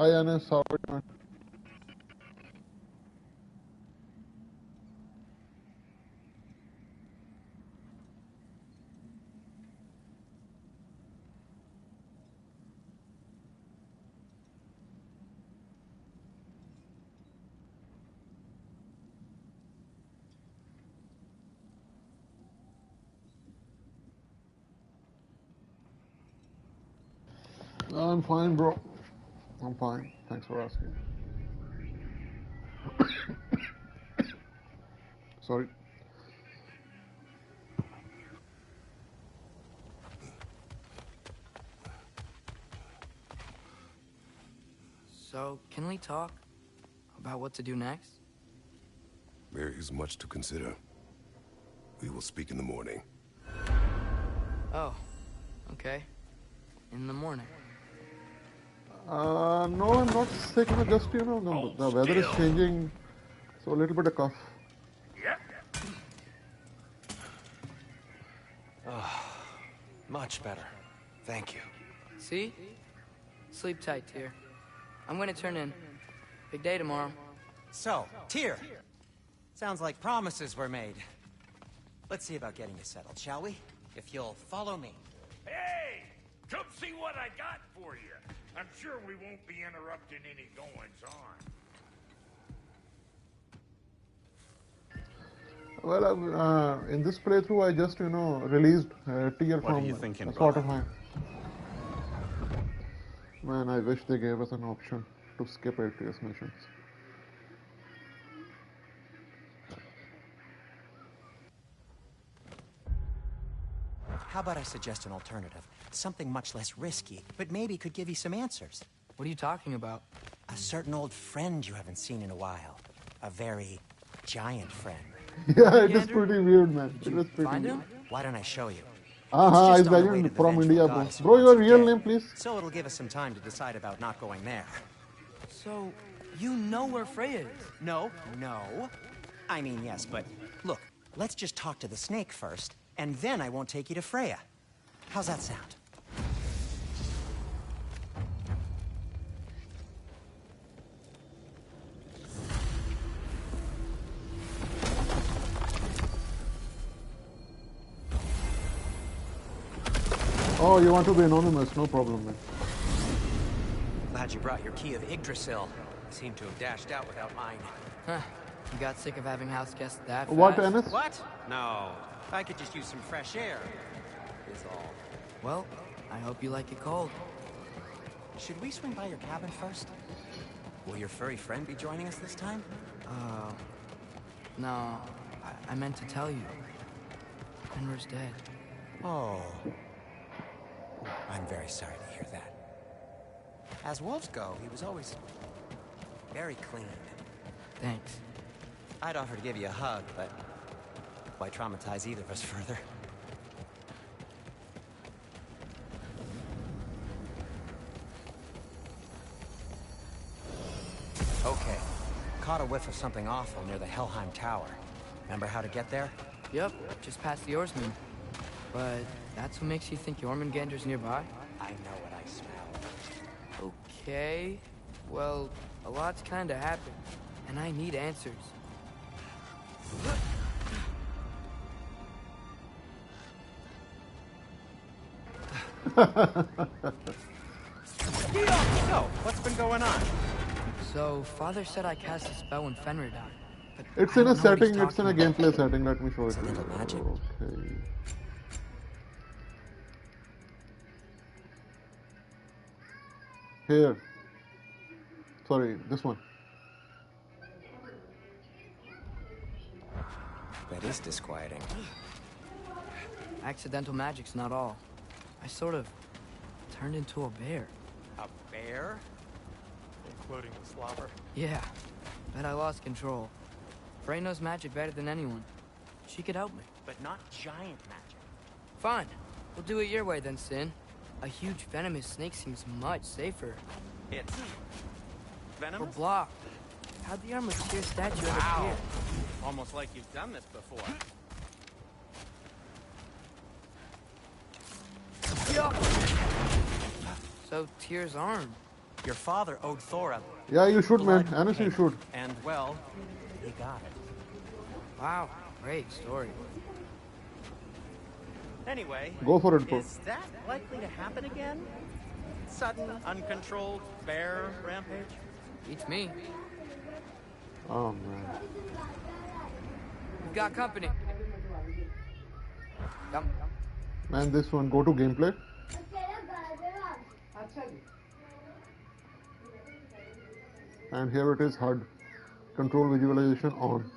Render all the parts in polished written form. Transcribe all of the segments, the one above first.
Hi Anis, how are you? I'm fine, bro. I'm fine. Thanks for asking. Sorry. So, can we talk about what to do next? There is much to consider. We will speak in the morning. Oh, okay. In the morning. No, I'm not sick. Just the weather is changing, so a little bit of cough. Much better. Thank you. See? Sleep tight, Tyr. I'm gonna turn in. Big day tomorrow. So, Tyr. Sounds like promises were made. Let's see about getting you settled, shall we? If you'll follow me. Hey! Come see what I got for you. I'm sure we won't be interrupting any goings-on. Well, in this playthrough, I just, released Tyr from Alfheim. Man, I wish they gave us an option to skip ATS missions. How about I suggest an alternative? Something much less risky, but maybe could give you some answers. What are you talking about? A certain old friend you haven't seen in a while. A very giant friend. Yeah, it is pretty weird, man. It is pretty Find weird. him? Why don't I show you? He's legend from India, bro. Bro, your real name, please? So it'll give us some time to decide about not going there. So, you know where Freya is? No. I mean, yes, but look, let's just talk to the snake first, and then I won't take you to Freya. How's that sound? Oh, you want to be anonymous? No problem, man. Glad you brought your key of Yggdrasil. You seem to have dashed out without mine. Huh. You got sick of having house guests that fast? What, Anis? What? No. I could just use some fresh air. Is all. Well, I hope you like it cold. Should we swing by your cabin first? Will your furry friend be joining us this time? No. I meant to tell you. Fenrir's dead. Oh. I'm very sorry to hear that. As wolves go, he was always very clean. Thanks. I'd offer to give you a hug, but why traumatize either of us further? Okay. Caught a whiff of something awful near the Helheim Tower. Remember how to get there? Yep, just past the oarsman. But that's what makes you think Jormungandr's nearby? I know what I smell. Okay. Well, a lot's kinda happened, and I need answers. So, what's been going on? So, Father said I cast a spell when Fenrir died. But It's I in a don't know what he's setting, it's in a talking about. gameplay setting. Let me show it to Accidental you. magic. Okay. Here. Sorry, this one. That is disquieting. Accidental magic's not all. I sort of turned into a bear. A bear? Including the slobber. Yeah, bet I lost control. Freya knows magic better than anyone. She could help me. But not giant magic. Fine. We'll do it your way then, Sin. A huge venomous snake seems much safer. It's Or venomous? blocked. How'd the armless Tyr statue ever Wow. appear? Almost like you've done this before. So Tyr's arm. Your father owed Thor a... Yeah, you should, man. Honestly, you should. And, well, he got it. Wow, great story. Anyway, Go for it, bro. is that likely to happen again? Sudden, uncontrolled bear rampage? Beats me. Oh, man. We've got company. Come. Man, this one. Go to gameplay. And here it is, HUD. Control visualization on.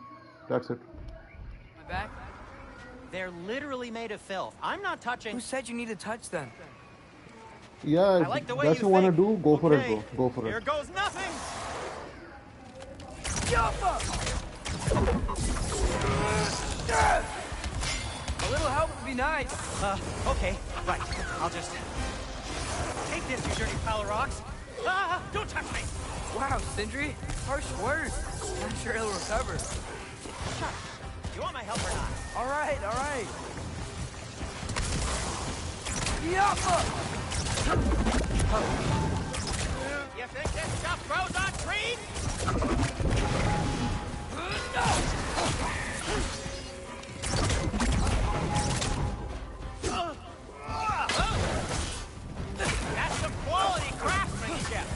That's it. My back? They're literally made of filth. I'm not touching... Who said you need to touch them? Yeah, I like the way that's you what you want to think. do. Go for it, Okay, bro. Go for Here it. goes nothing! A little help would be nice. Okay, right. I'll just... Take this, you dirty pile of rocks. Ah, don't touch me! Wow, Sindri, harsh words. I'm sure he'll recover. Shut up. You want my help or not? All right, all right. Yappa! You think this stuff grows on trees? That's some quality craftsmanship.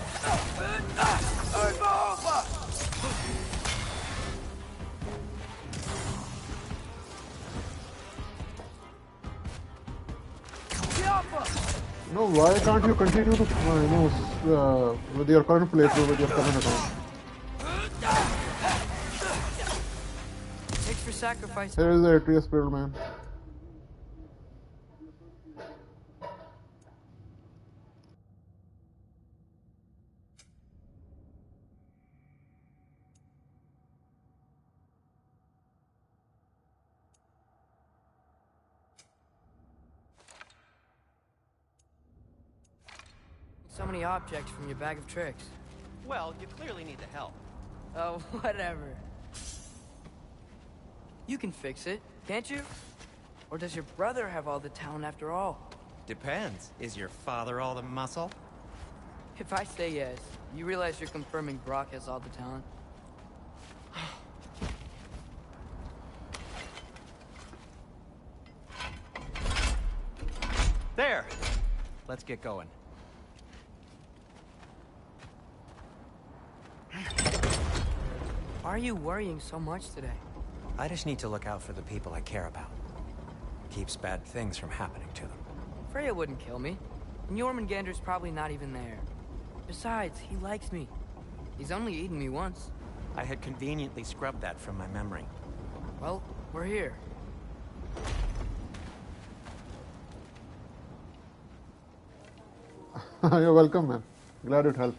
No, why can't you continue to, with your current playthrough, with your current account? Thanks for sacrifice. Here is the Atreus build, man. So many objects from your bag of tricks. Well, you clearly need the help. Oh, whatever. You can fix it, can't you? Or does your brother have all the talent after all? Depends. Is your father all the muscle? If I say yes, you realize you're confirming Brock has all the talent? There! Let's get going. Why are you worrying so much today? I just need to look out for the people I care about. Keeps bad things from happening to them. Freya wouldn't kill me. And Jormungandr's probably not even there. Besides, he likes me. He's only eaten me once. I had conveniently scrubbed that from my memory. Well, we're here. You're welcome, man. Glad it helped.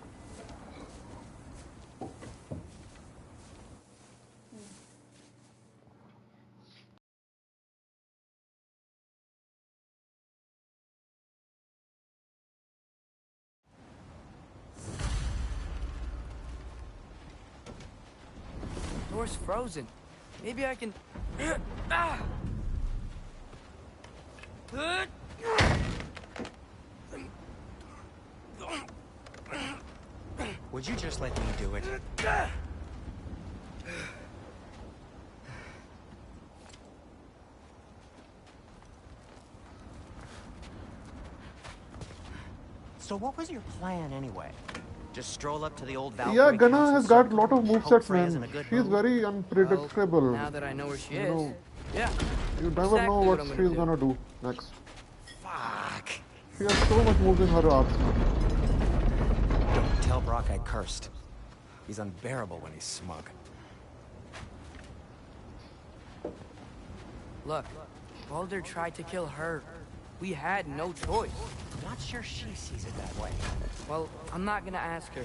Door's frozen. Maybe I can... Ah! Would you just let me do it? So what was your plan anyway? Just stroll up to the old Valkyrie Yeah, Gunna Council has got a circle, lot of hope movesets, Freya's in man. a good She's mood? very unpredictable. Well, now that I know where she is... know, Yeah. You never Exactly know what what I'm she's gonna gonna do next. Fuck! She has so much moves in her arsenal. Don't tell Brock I cursed. He's unbearable when he's smug. Look, Baldur tried to kill her. We had no choice. I'm not sure she sees it that way. Well, I'm not gonna ask her.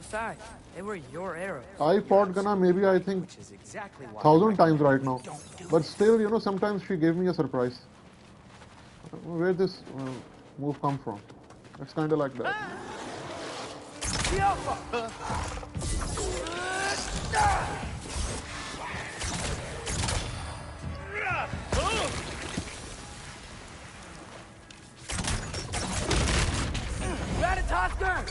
Besides, they were your arrows. I fought Gunna maybe I think Which is exactly why 1,000 times right now. But still, you know, sometimes she gave me a surprise. Where this move come from? It's kind of like that. Ratatosker!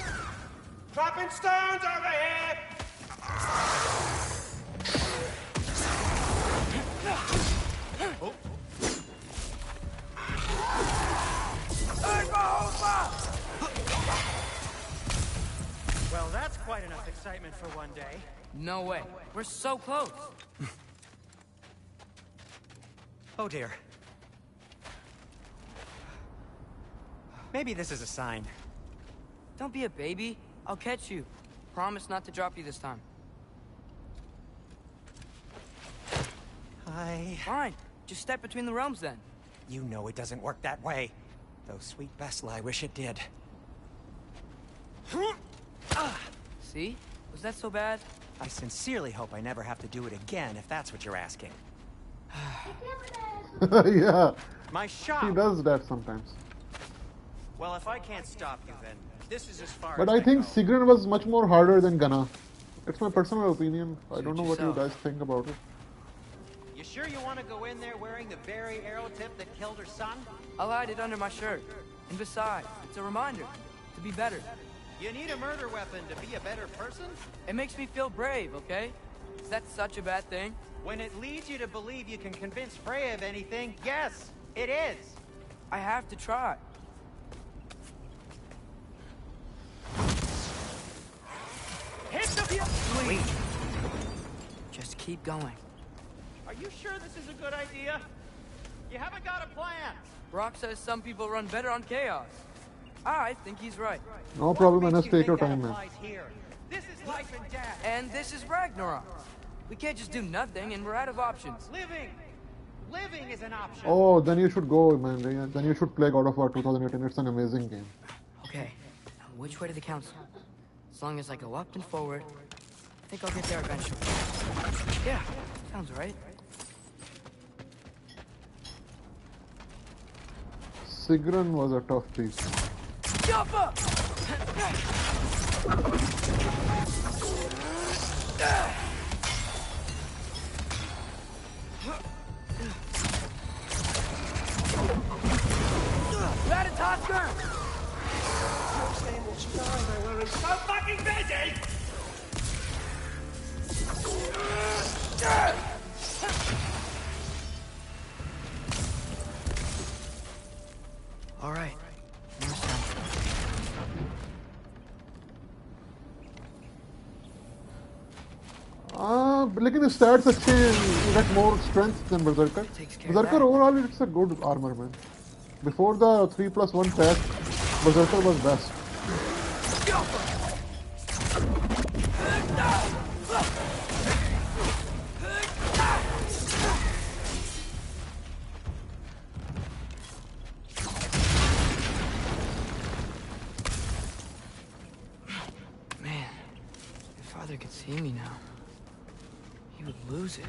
apartment for one day. No way. We're so close. Oh dear. Maybe this is a sign. Don't be a baby. I'll catch you. Promise not to drop you this time. Fine. Just step between the realms then. You know it doesn't work that way. Though sweet Bessel, I wish it did. See? Was that so bad? I sincerely hope I never have to do it again, if that's what you're asking. Yeah, My shop! he does that sometimes. Well, if I can't stop you, then this is as far But as I think go. Sigrun was much more harder than Gunna. It's my personal opinion. I don't know what you yourself. guys think about it. You sure you want to go in there wearing the very arrow tip that killed her son? I'll hide it under my shirt. And besides, it's a reminder to be better. You need a murder weapon to be a better person? It makes me feel brave, okay? Is that such a bad thing? When it leads you to believe you can convince Freya of anything, yes, it is. I have to try. Hit the... Wait. Just keep going. Are you sure this is a good idea? You haven't got a plan. Brock says some people run better on chaos. I think he's right. No problem, What Anas. makes you Take your think that time, man. applies here? This is life and death. And this is Ragnarok. We can't just do nothing, and we're out of options. Living is an option. Oh, then you should go, man. Then you should play God of War 2018. It's an amazing game. Okay, now which way to the council? As long as I go up and forward, I think I'll get there eventually. Yeah, sounds right. Sigrun was a tough piece. Jump up! Ratatosker! So fucking busy! All right. More sound. लेकिन stats अच्छे हैं. You get more strength than Berserker. Takes care of Berserker that. overall it's a good armor, man. Before the 3+1 patch, Berserker was best. Man, if Father could see me now, he would lose it.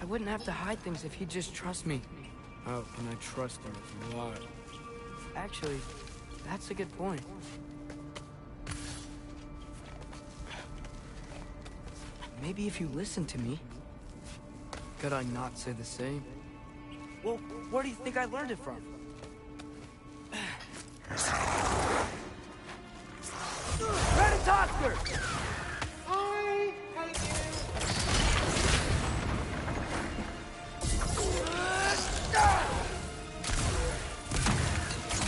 I wouldn't have to hide things if he'd just trust me. How can I trust him if you lie? Actually, that's a good point. Maybe if you listen to me. Could I not say the same? Well, where do you think I learned it from? Ratatosker!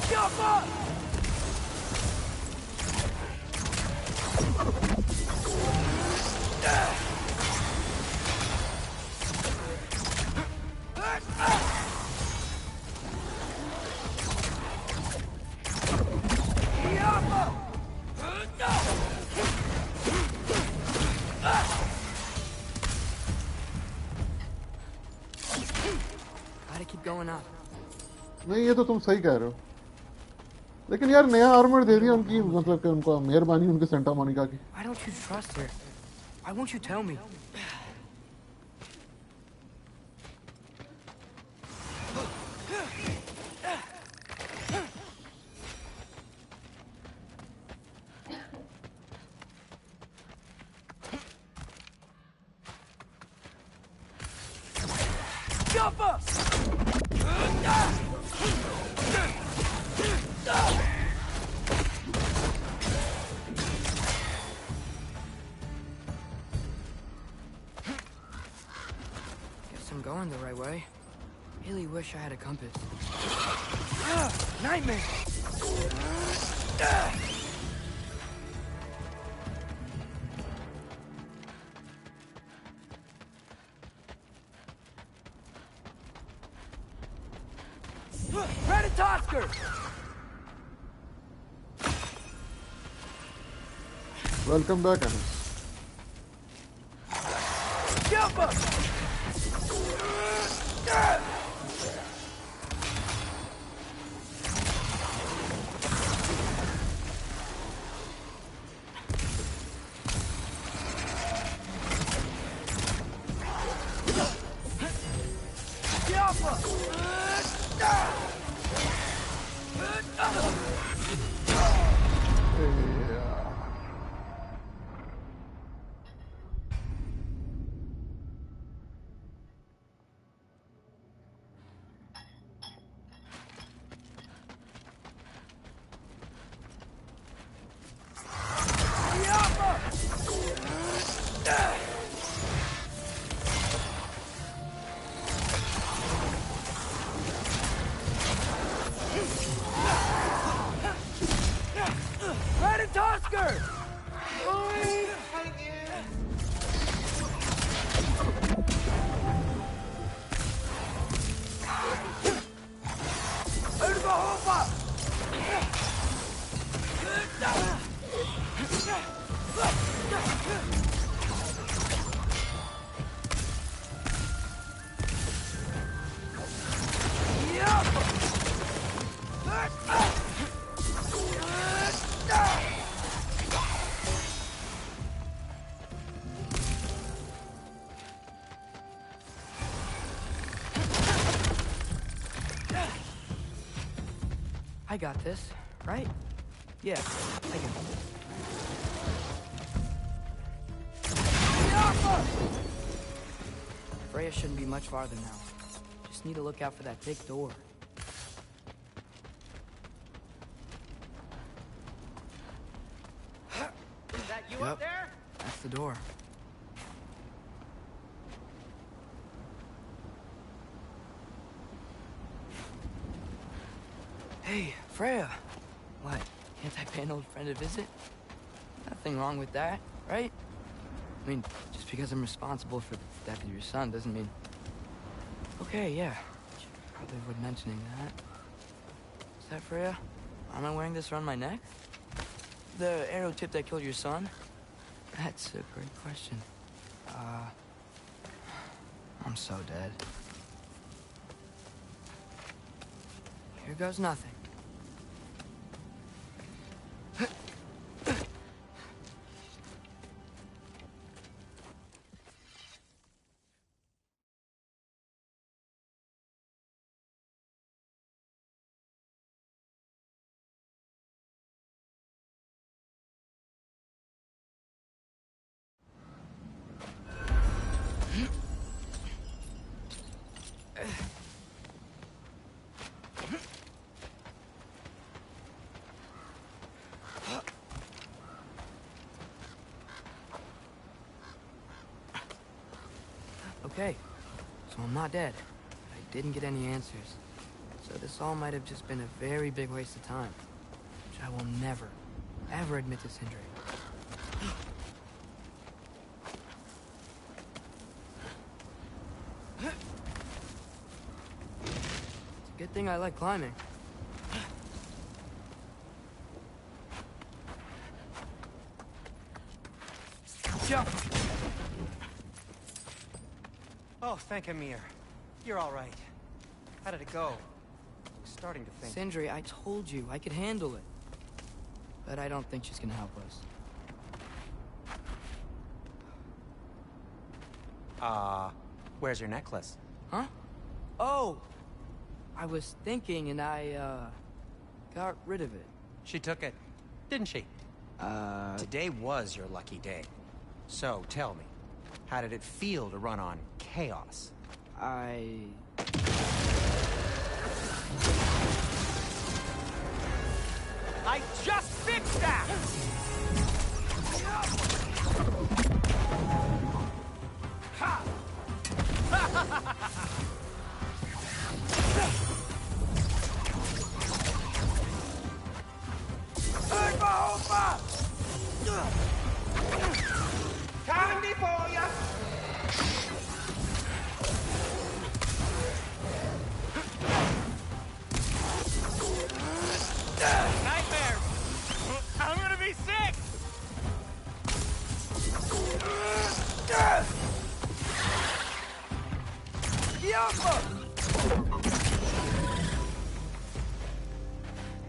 Jump up! Gotta keep going up. नहीं ये तो तुम सही कह रहे हो. लेकिन यार नया आर्मर दे दिया उनकी मतलब कि उनको मेहरबानी उनके सेंटा मोनिका की. Why don't you trust her? Why won't you tell me? Jump up! Guess I'm going the right way. Really wish I had a compass. Nightmare! Tosker! Welcome back, Anis. Jump up! I got this, right? Yeah, I got this. Freya shouldn't be much farther now. Just need to look out for that big door. Is that you up there? That's the door. Hey, Freya. What? Can't I pay an old friend a visit? Nothing wrong with that, right? I mean, just because I'm responsible for the death of your son doesn't mean... Okay, yeah. Probably avoid mentioning that. Is that Freya? Am I wearing this around my neck? The arrow tip that killed your son? That's a great question. I'm so dead. Here goes nothing. Okay, so I'm not dead. I didn't get any answers. So this all might have just been a very big waste of time. Which I will never, ever admit to Sindri. It's a good thing I like climbing. Jump! Oh, thank Amir. You're all right. How did it go? I'm starting to think. Sindri, I told you I could handle it. But I don't think she's gonna help us. Where's your necklace? Huh? Oh! I was thinking and I, got rid of it. She took it, didn't she? Today was your lucky day. So, tell me, how did it feel to run on chaos? I just fixed that! Candy for ya!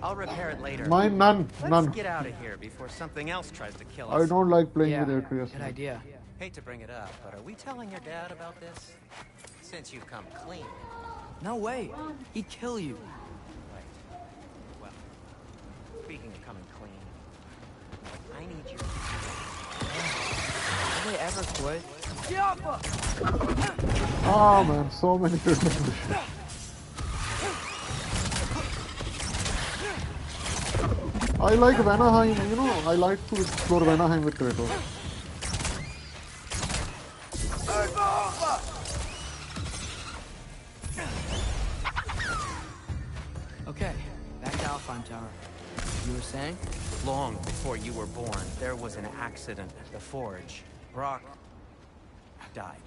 I'll repair it later. Mine, none. Let's get out of here before something else tries to kill us. I don't like playing Yeah, with Atreus. good idea. Hate to bring it up, but are we telling your dad about this? Since you've come clean. No way. He'd kill you. Right. Well, speaking of coming clean, I need you. Will they ever quit? Oh man, so many critical. I like Vanaheim, you know, I like to explore Vanaheim with Kratos. Okay, back to Alfheim Tower. You were saying? Long before you were born, there was an accident at the forge. Brock died.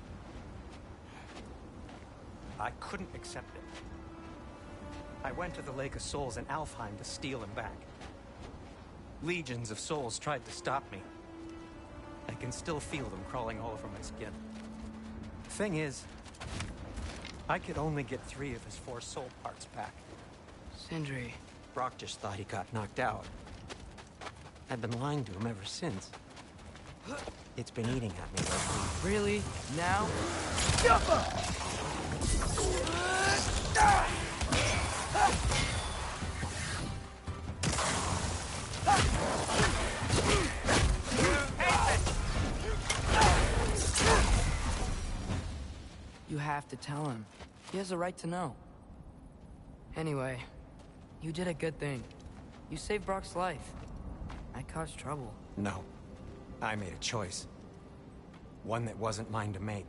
I couldn't accept it. I went to the Lake of Souls in Alfheim to steal him back. Legions of souls tried to stop me. I can still feel them crawling all over my skin. The thing is, I could only get 3 of his 4 soul parts back. Sindri. Brock just thought he got knocked out. I've been lying to him ever since. It's been eating at me lately. Really? Now? You have to tell him. He has a right to know. Anyway, you did a good thing. You saved Brock's life. I caused trouble. No. I made a choice. One that wasn't mine to make.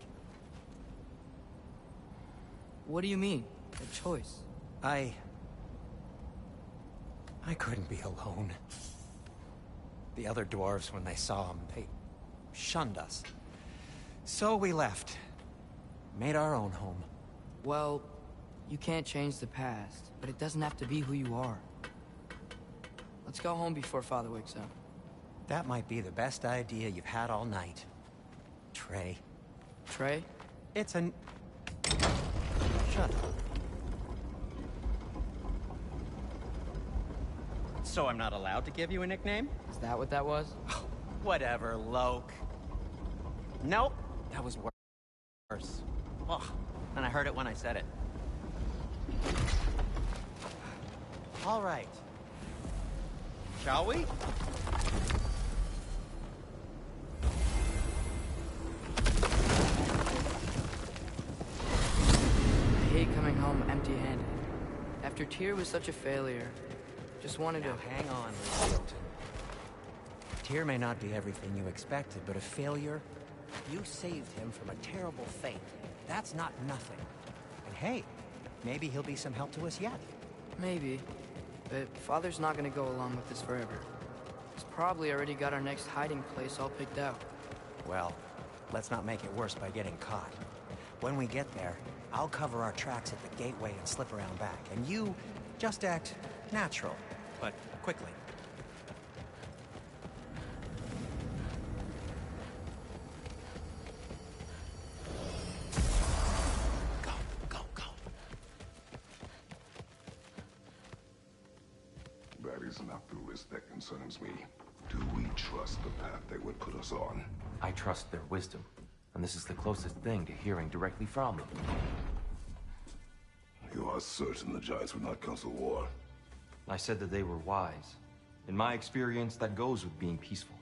What do you mean? A choice? I couldn't be alone. The other dwarves, when they saw him, they shunned us. So we left. Made our own home. Well, you can't change the past, but it doesn't have to be who you are. Let's go home before Father wakes up. That might be the best idea you've had all night. Trey. Trey? It's an... Shut up. So I'm not allowed to give you a nickname? Is that what that was? Whatever, Loke. Nope. That was worse. Ugh. And I heard it when I said it. All right. Shall we? I hate coming home empty-handed. After Tyr was such a failure, just wanted Now to... hang on, Littleton. Tyr may not be everything you expected, but a failure? You saved him from a terrible fate. That's not nothing. And hey, maybe he'll be some help to us yet. Maybe. But Father's not gonna go along with this forever. He's probably already got our next hiding place all picked out. Well, let's not make it worse by getting caught. When we get there, I'll cover our tracks at the gateway and slip around back. And you just act natural, but quickly. Go, go, go. That is not the risk that concerns me. Do we trust the path they would put us on? I trust their wisdom, and this is the closest thing to hearing directly from them. You are certain the Giants would not counsel war? I said that they were wise. In my experience, that goes with being peaceful.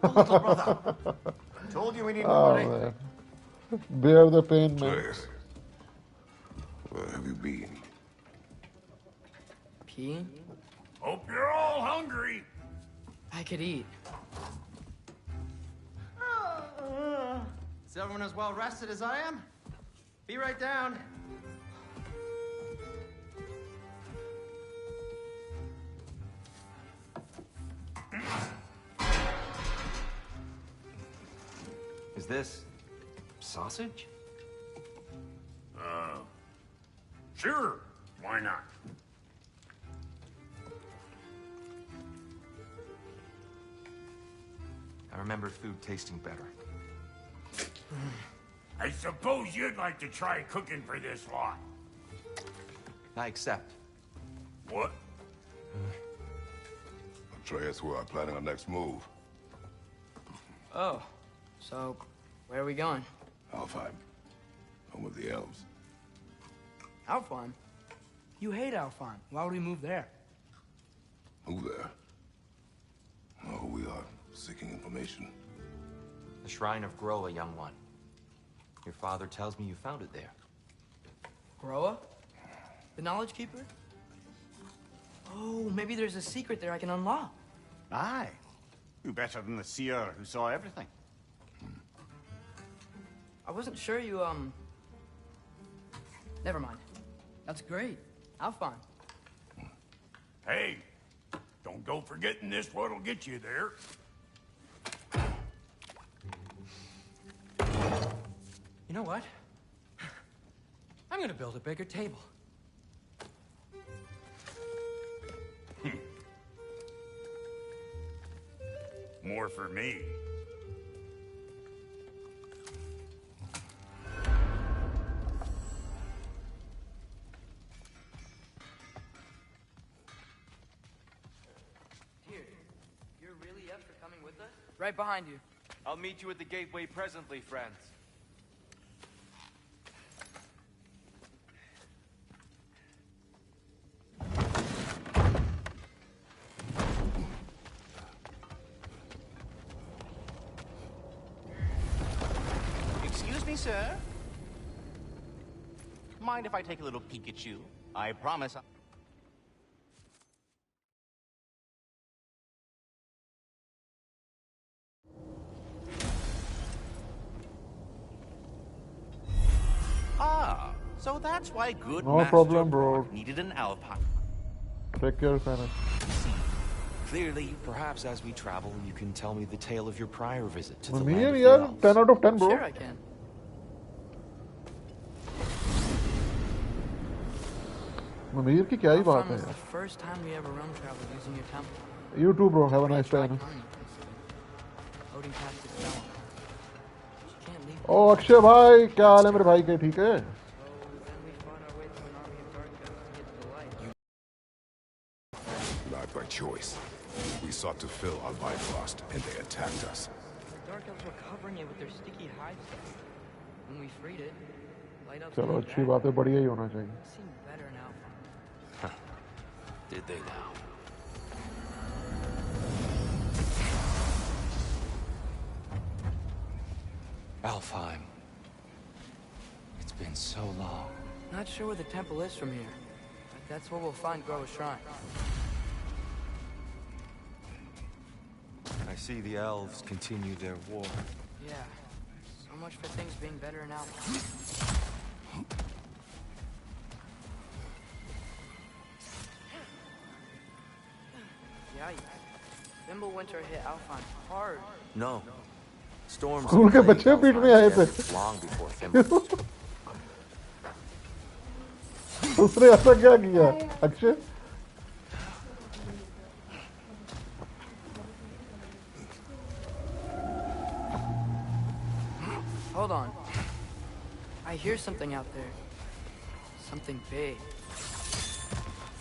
Little brother. Told you we need Oh money. man. Bear the pain, man. Yes. Where have you been? Peeing? Hope you're all hungry. I could eat. Is everyone as well rested as I am? Be right down. Is this sausage? Sure, why not? I remember food tasting better. I suppose you'd like to try cooking for this lot. I accept. What? Atreus, we are planning our next move. Oh, so where are we going? Alfheim. Home of the elves. Alfheim? You hate Alfheim. Why would we move there? Who there? Oh, we are seeking information. The Shrine of Groa, young one. Your father tells me you found it there. Groa? The Knowledge Keeper? Oh, maybe there's a secret there I can unlock. Aye. Who better than the seer who saw everything? I wasn't sure you, Never mind. That's great. Alfheim. Hey, don't go forgetting this what'll get you there. You know what? I'm gonna build a bigger table. More for me. Here, you're really up for coming with us? Right behind you. I'll meet you at the gateway presently, friends. Excuse me, sir. Mind if I take a little peek at you? I promise. Ah, so that's why good No Master problem, bro. Dwarf needed an Alpine. Take care, Fennec. Clearly, perhaps as we travel, you can tell me the tale of your prior visit to the land Mimir, of the yeah, elves. 10 out of 10, bro. Sure I can. Mimir की क्या ही बात Alfheim है was यार. the first time we ever realm traveled using your temple. You too, bro. Have a nice day. Tried man. climbing, loading past its spell. You can't leave. Oh, Akshay भाई क्या हाल है मेरे भाई के ठीक है? So then we fought our way through an army of dark elves to get to the light. Not by choice. We sought to fill our Bifrost, and they attacked us. The dark elves were covering it with their sticky hide stuff. When we freed it, light elves चलो came अच्छी back. बात है बढ़िया ही होना चाहिए. It seemed better now. Did they now? Alfheim. It's been so long. Not sure where the temple is from here, but that's where we'll find Groa's shrine. I see the elves continue their war. Yeah, so much for things being better now. Yikes. Winter hit Alfheim hard. No. Storms school के बच्चे plagued पीटने आए थे. Alfheim's long before Fimbul. उसने ऐसा क्या किया Akshay? Hold on. I hear something out there. Something big.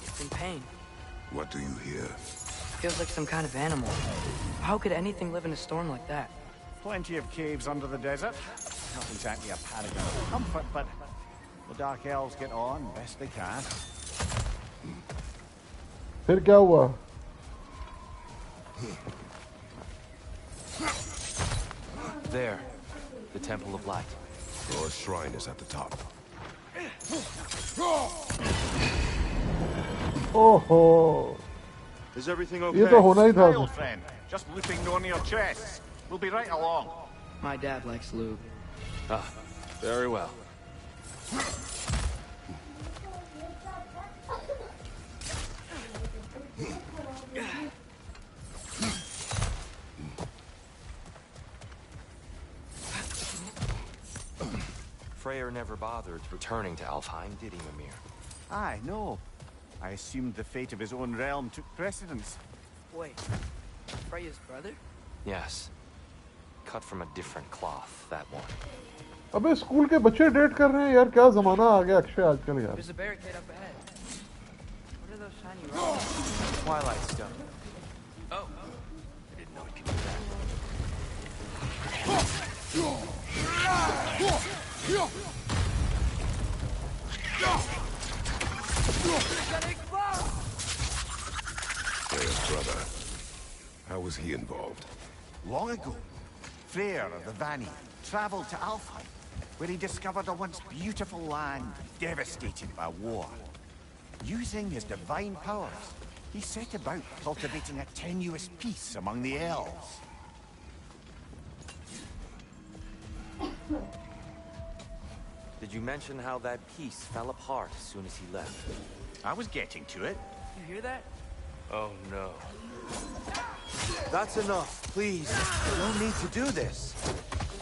It's in pain. What do you hear? Feels like some kind of animal. How could anything live in a storm like that? Plenty of caves under the desert. Not exactly a paragon of comfort, but the Dark Elves get on best they can. फिर क्या हुआ? There. The Temple of Light. Your shrine is at the top. ओहो. Is everything okay? ये तो होना ही था. Hey, old friend. Just looping on your chests. We'll be right along. My dad likes lube. Ah, very well. Freya never bothered returning to Alfheim, did he, Mimir? Aye, no. I assumed the fate of his own realm took precedence. Wait, Freya's brother? Yes. Cut from a different cloth, that one. अबे school के बच्चे date कर रहे हैं यार क्या जमाना आ गया अक्षय आजकल यार There's a barricade up ahead. What are those shiny rocks? Twilight stone. Oh, I didn't know it could do that. Freya's brother. How was he involved? Long ago, Freya of the Vanni traveled to Alfheim, where he discovered a once beautiful land devastated by war. Using his divine powers, he set about cultivating a tenuous peace among the elves. Did you mention how that piece fell apart as soon as he left? I was getting to it. You hear that? Oh no. That's enough, please. No need to do this.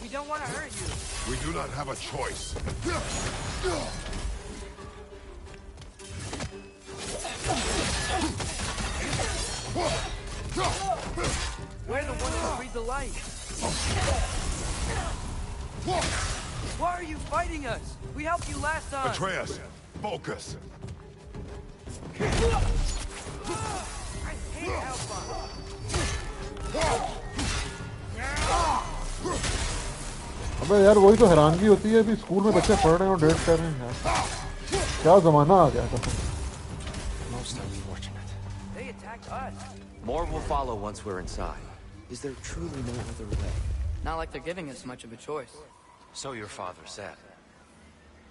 We don't want to hurt you. We do not have a choice. We're the ones who breathe the light. Why are you fighting us? We helped you last time. Atreus, focus. I hate Alpha. अबे यार वही तो हैरानगी होती है अभी school में बच्चे पढ़ रहे हैं और डेट कर रहे हैं यार क्या जमाना आ गया कसम Most unfortunate. They attacked us. More will follow once we're inside. Is there truly no other way? Not like they're giving us much of a choice. So your father said.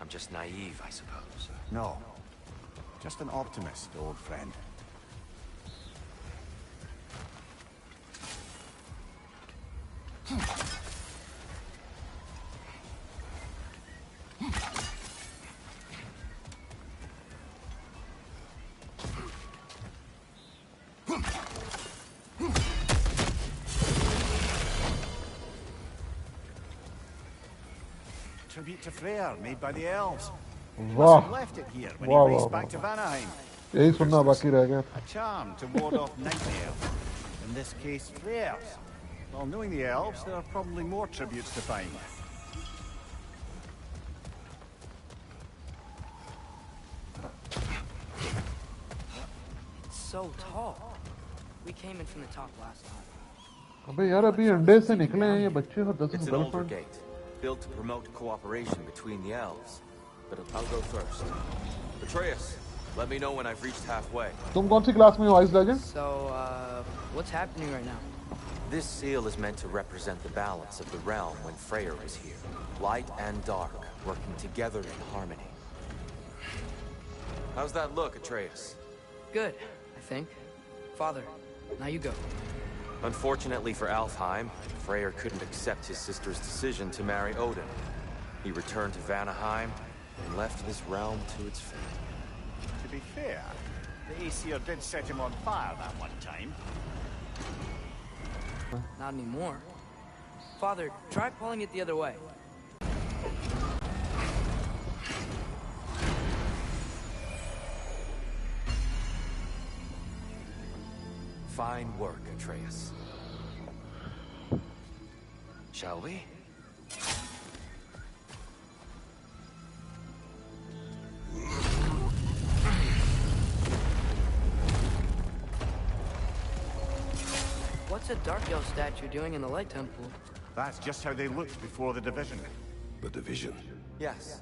I'm just naive, I suppose. No. Just an optimist, old friend. Tribute to Freya, made by the elves. वाह He left it here when वाह he वाह raced back वाह to Vanaheim. यही सुनना बाकी रह गया A charm to ward off nightmares. In this case, Freya's. Well, knowing the elves, there are probably more tributes to find. It's so tall. We came in from the top last time. अबे यार अभी अंडे से निकले हैं ये बच्चे और 10 It's an older girlfriend gate, built to promote cooperation between the elves. But I'll go first. Atreus, let me know when I've reached halfway. तुम कौन सी क्लास में हो ice legend So, what's happening right now? This seal is meant to represent the balance of the realm when Freya is here. Light and dark, working together in harmony. How's that look, Atreus? Good, I think. Father, now you go. Unfortunately for Alfheim, Freyr couldn't accept his sister's decision to marry Odin. He returned to Vanaheim and left this realm to its fate. To be fair, the Aesir did set him on fire that one time. Not anymore. Father, try pulling it the other way. Fine work, Atreus. Shall we? What's a Dark Elf statue doing in the Light Temple? That's just how they looked before the division. The division. Yes.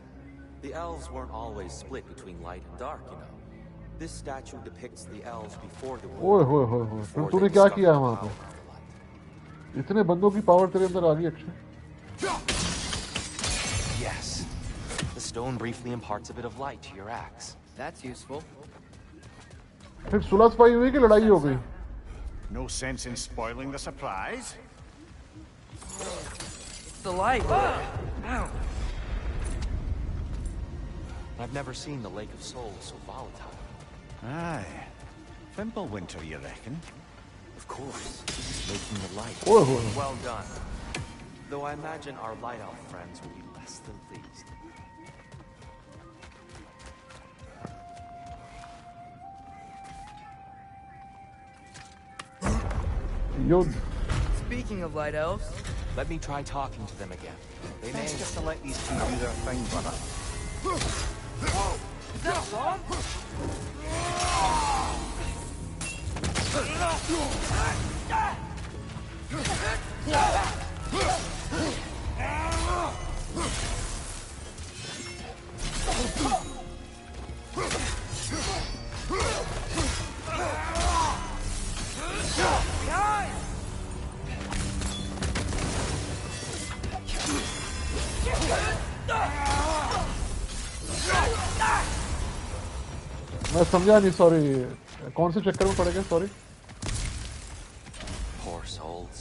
The elves weren't always split between light and dark, you know. This statue depicts the elves before the war. ओए होए होए होए फिर तूने क्या किया वहाँ पे इतने बंदों की पावर तेरे अंदर आ गई Akshay Yes. The stone briefly imparts a bit of light to your axe. That's useful. फिर सुलह सफाई हुई कि लड़ाई हो गई No sense in spoiling the surprise. It's the light. Ow. I've never seen the Lake of Souls so volatile. Aye. Fimbulwinter, you reckon? Of course. Making the light. ओए होए होए Well done. Though I imagine our light elf friends will be less than pleased. युद्ध Speaking of Light Elves, Let me try talking to them again. They may... Best just to let these two do their thing, brother. Is that a bomb? मैं समझा नहीं sorry कौन से चक्कर में पड़ेगा sorry Poor souls.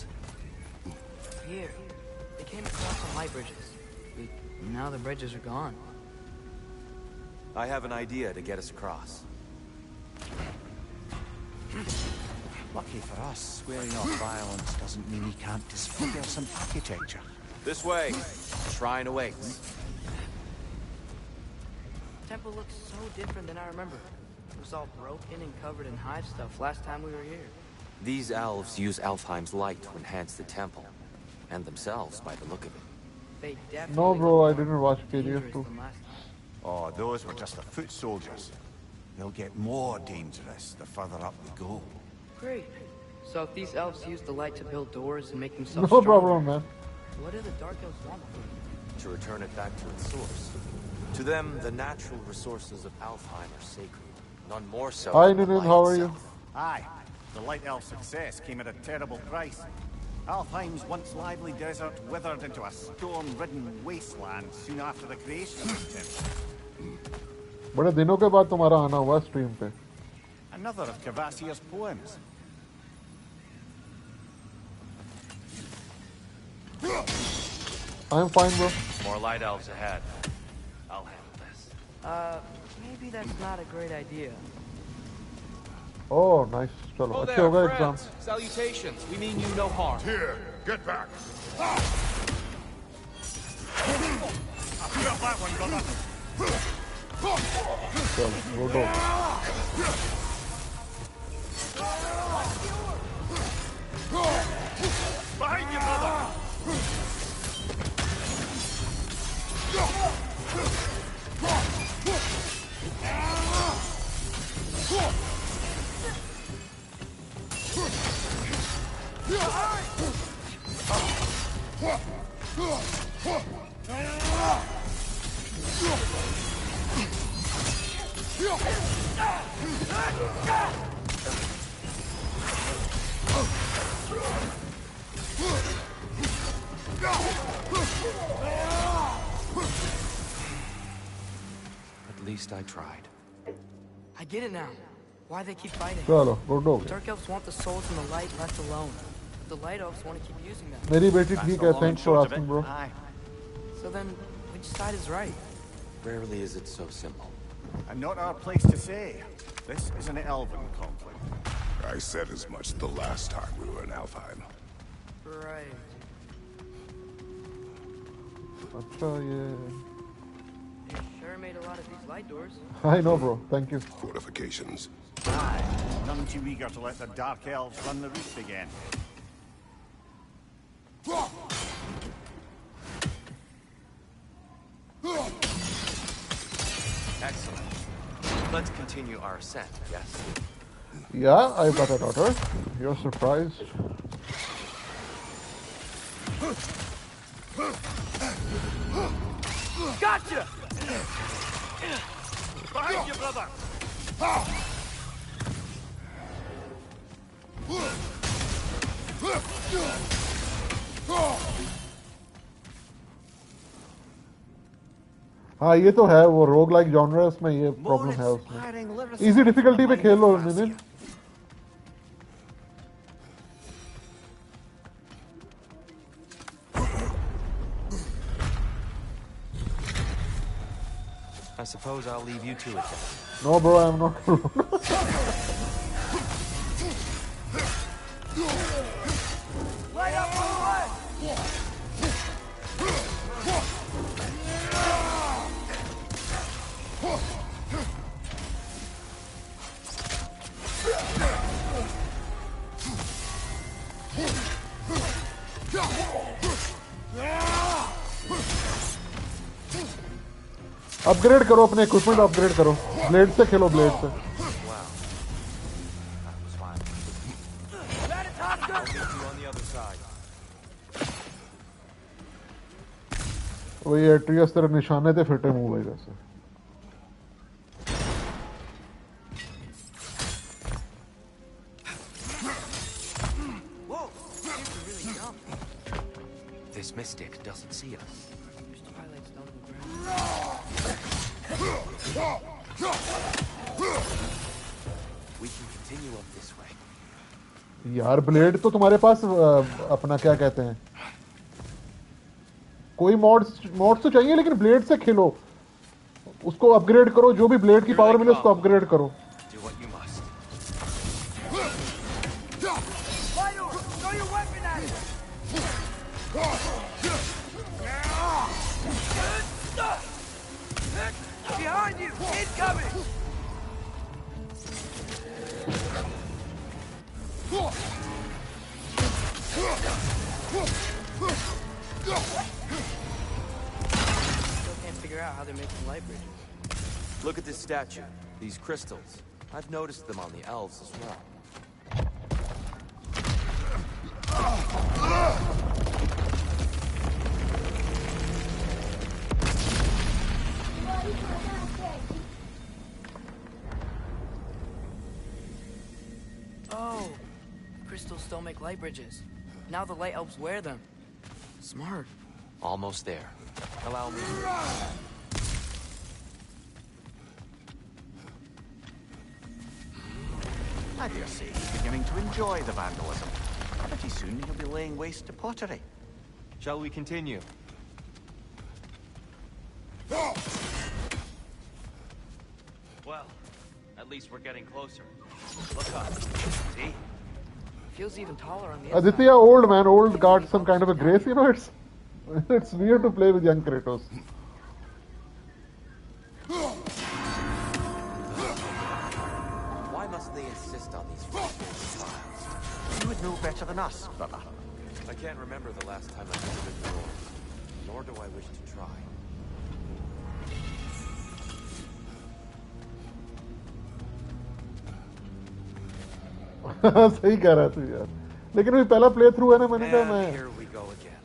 Here. They came across some light bridges. But now the bridges are gone. I have an idea to get us across. Lucky for us, swearing off violence doesn't mean he can't disfigure some architecture. This way. Shrine awaits. The temple looks so different than I remember. It was all broken and covered in hive stuff last time we were here. These elves use Alfheim's light to enhance the temple. And themselves, by the look of it. They definitely No bro, I didn't watch KGF 2. Oh, those were just the foot soldiers. They'll get more dangerous the further up we go. Great. So if these elves use the light to build doors and make themselves No stronger, problem man. what do the dark elves want? To return it back to its source. To them, the natural resources of Alfheim are sacred. None more so. Hi than the Ninin, light how are you? itself. Aye, the Light Elf success came at a terrible price. Alfheim's once lively desert withered into a storm-ridden wasteland soon after the creation of the temple. बड़े दिनों के बाद तुम्हारा आना हुआ stream पे Another of Cavassier's poems. I'm fine bro. More light elves ahead. I'll handle this. Maybe that's not a great idea. Oh nice चलो अच्छे हो गए exam Salutations. We mean you no harm. Here, get back. I feel that one, brother. चलो go go Behind you, brother. At least I tried. I get it now. Why they keep fighting. चलो good हो गया Dark elves want the souls and the light left alone. The light elves want to keep using them. मेरी बेटी ठीक है thanks for asking bro Aye. So then, which side is right? Rarely is it so simple. And not our place to say. This is an elven conflict. I said as much the last time we were in Alfheim. Right. अच्छा ये You sure made a lot of these light doors. I know bro thank you Fortifications. Aye. None too eager to let the dark elves run the roost again. Excellent. Let's continue our ascent, yes? yeah I've got a daughter you're surprised Gotcha! Behind you, brother! हाँ ये तो है वो रोग like genre उसमें ये problem है उसमें इजी डिफिकल्टी पे खेल लो Nitin I suppose I'll leave you to it then. no bro I'm not Light up on the left! Upgrade करो अपने इक्विपमेंट अपग्रेड करो ब्लेड से खेलो ब्लेड से वही एट्रियस तेरे निशाने थे फिटे मुंह भाई वैसे This mystic doesn't see us. We can continue up this way. यार ब्लेड तो तुम्हारे पास अपना क्या कहते हैं कोई मॉड्स तो चाहिए लेकिन ब्लेड से खेलो उसको अपग्रेड करो जो भी ब्लेड की पावर मिले उसको अपग्रेड करो Behind you! Incoming! Still can't figure out how they're making light bridges. Look at this statue. These crystals. I've noticed them on the elves as well. Oh, crystals still make light bridges. Now the light elves wear them. Smart. Almost there. Allow me. I dare say he's beginning to enjoy the vandalism. Pretty soon he'll be laying waste to pottery. Shall we continue? Well, at least we're getting closer. Look up. See? Feels even taller on the Aditya, old man, old got some kind of a grace, you know, it's weird to play with young Kratos. Why must they insist on these trials? You would know better than us, brother. I can't remember the last time I visited Groa, nor do I wish to try. सही कह रहा तू यार लेकिन अभी पहला play through है ना मैंने कहा मैं Here we go again.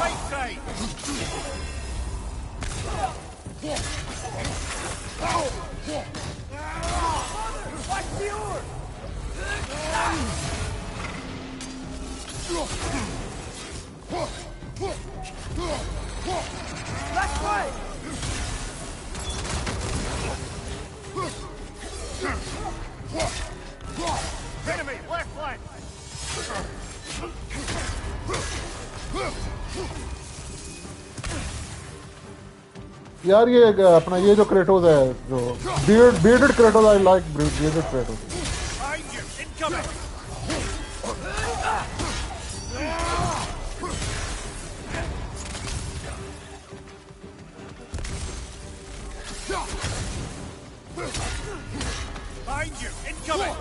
Right side! Watch the orb! Left way! Enemy, left flank! यार ये अपना ये जो क्रेटोस है जो bearded Kratos I like bearded Kratos Behind you, incoming! Behind you, incoming!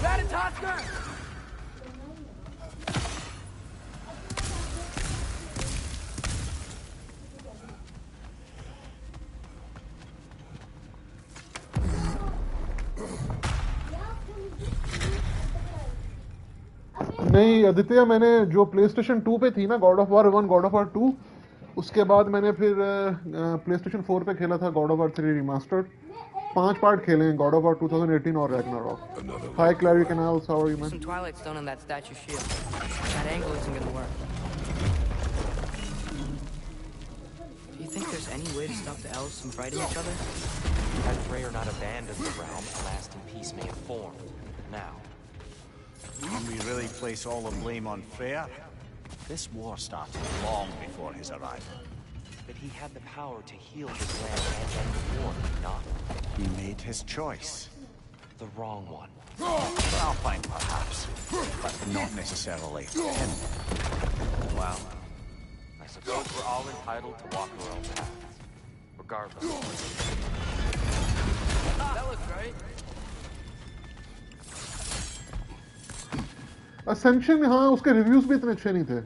Ratatosker! नहीं आदित्य मैंने जो PlayStation 2 पे थी ना God of War 1 God of War 2 उसके बाद मैंने फिर PlayStation 4 पे खेला था God of War 3 Remastered 5 part खेले हैं God of War 2018 और Ragnarok. Hi Clary Canals, how are you man? Some Twilight Stone on that statue shield. That angle isn't gonna work. Do you think there's any way to stop the elves from fighting each other? Had Freya not abandoned the realm, a lasting peace may have formed. Now, Can we really place all the blame on Freya? This war started long before his arrival. that he had the power to heal his land and end the war, did he not? He made his choice. The wrong one. Alfheim, perhaps, but not necessarily him. Well, I suppose we're all entitled to walk our own paths, regardless. That looks right. Ascension, हाँ उसके reviews भी इतने अच्छे नहीं थे.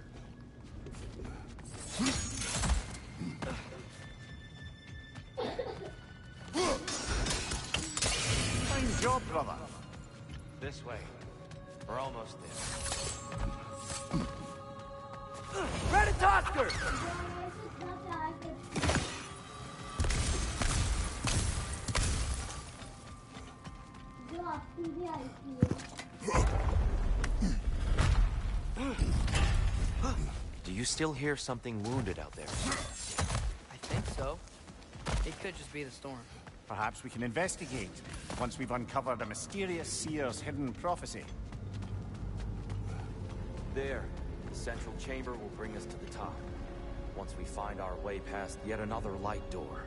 Fine job, brother. This way. We're almost there. Predator! Do you still hear something wounded out there? I think so. It could just be the storm. Perhaps we can investigate once we've uncovered a mysterious seer's hidden prophecy. There. The central chamber will bring us to the top. Once we find our way past yet another light door.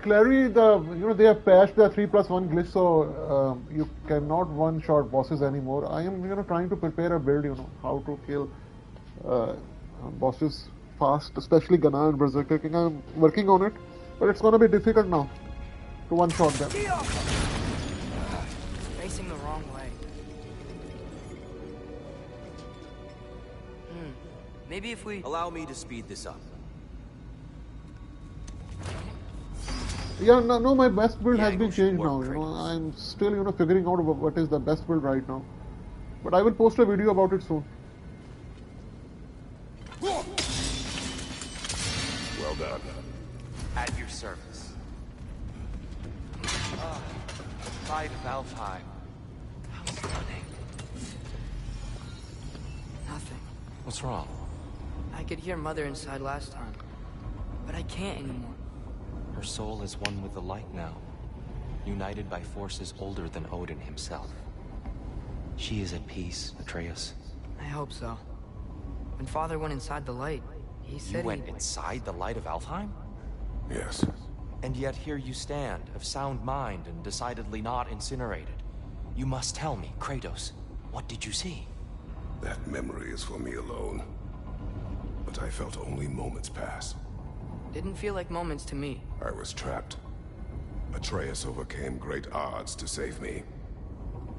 Clary, they have patched the 3+1 glitch, so you cannot one-shot bosses anymore. I am trying to prepare a build, how to kill bosses fast, especially Ghana and Berserker King. I'm working on it, but it's gonna be difficult now to one-shot them. Facing the wrong way. Maybe if we... Allow me to speed this up. Yeah, no, my best build has been angle should changed now. work, I'm still, figuring out what is the best build right now. But I will post a video about it soon. Well done. At your service. Fight of Alfheim. How stunning. Nothing. What's wrong? I could hear Mother inside last time, but I can't anymore. Her soul is one with the light now, united by forces older than Odin himself. She is at peace, Atreus. I hope so. When Father went inside the light, he said You went inside the light of Alfheim? Yes. And yet here you stand, of sound mind and decidedly not incinerated. You must tell me, Kratos, what did you see? That memory is for me alone. But I felt only moments pass. Didn't feel like moments to me. I was trapped. Atreus overcame great odds to save me.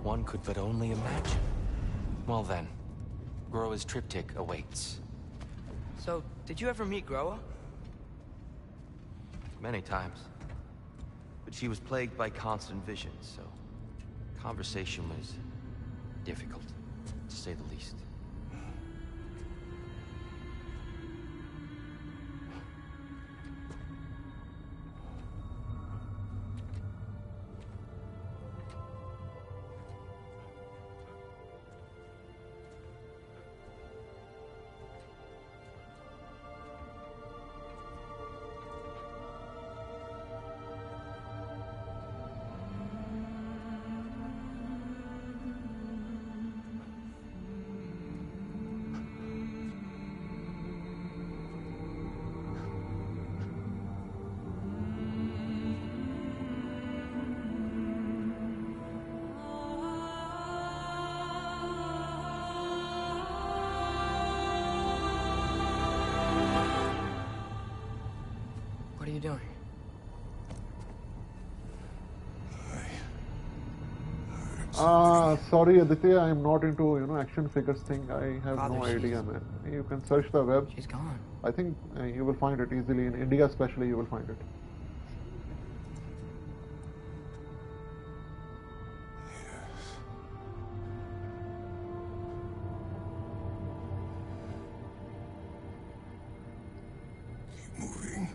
One could but only imagine. Well then, Groa's triptych awaits. So, did you ever meet Groa? Many times. But she was plagued by constant visions, so conversation was difficult, to say the least. What are you doing? Sorry Aditya, I am not into action figures thing. I have Father, no idea, man. You can search the web. She's gone. I think you will find it easily. In India especially, you will find it. Keep moving.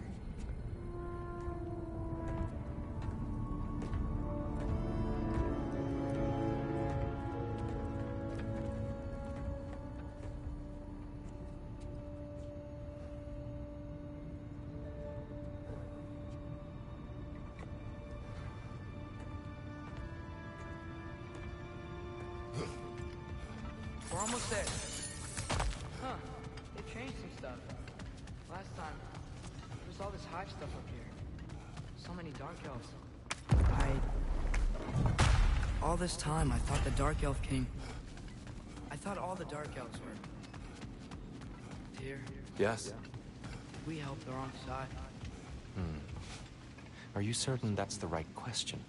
We're almost there. Huh. They changed some stuff. Last time, there was all this hive stuff up here. So many dark elves. All this time, I thought the dark elf king... I thought all the dark elves were... Here. Yes? We helped the wrong side. Are you certain that's the right question?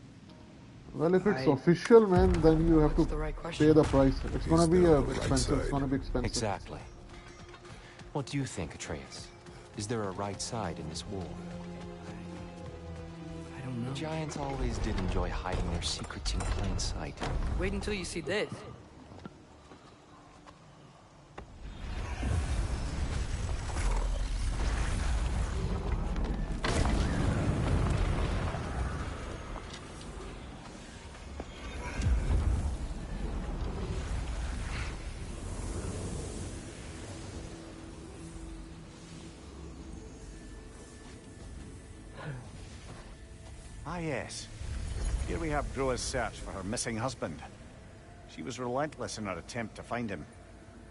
Well, if it's official, man, then you have to the right pay the price. It's gonna be expensive. It's gonna be expensive. Exactly. What do you think, Atreus? Is there a right side in this war? I don't know. Giants always did enjoy hiding their secrets in plain sight. Wait until you see this. Ah, yes. Here we have Groa's search for her missing husband. She was relentless in her attempt to find him.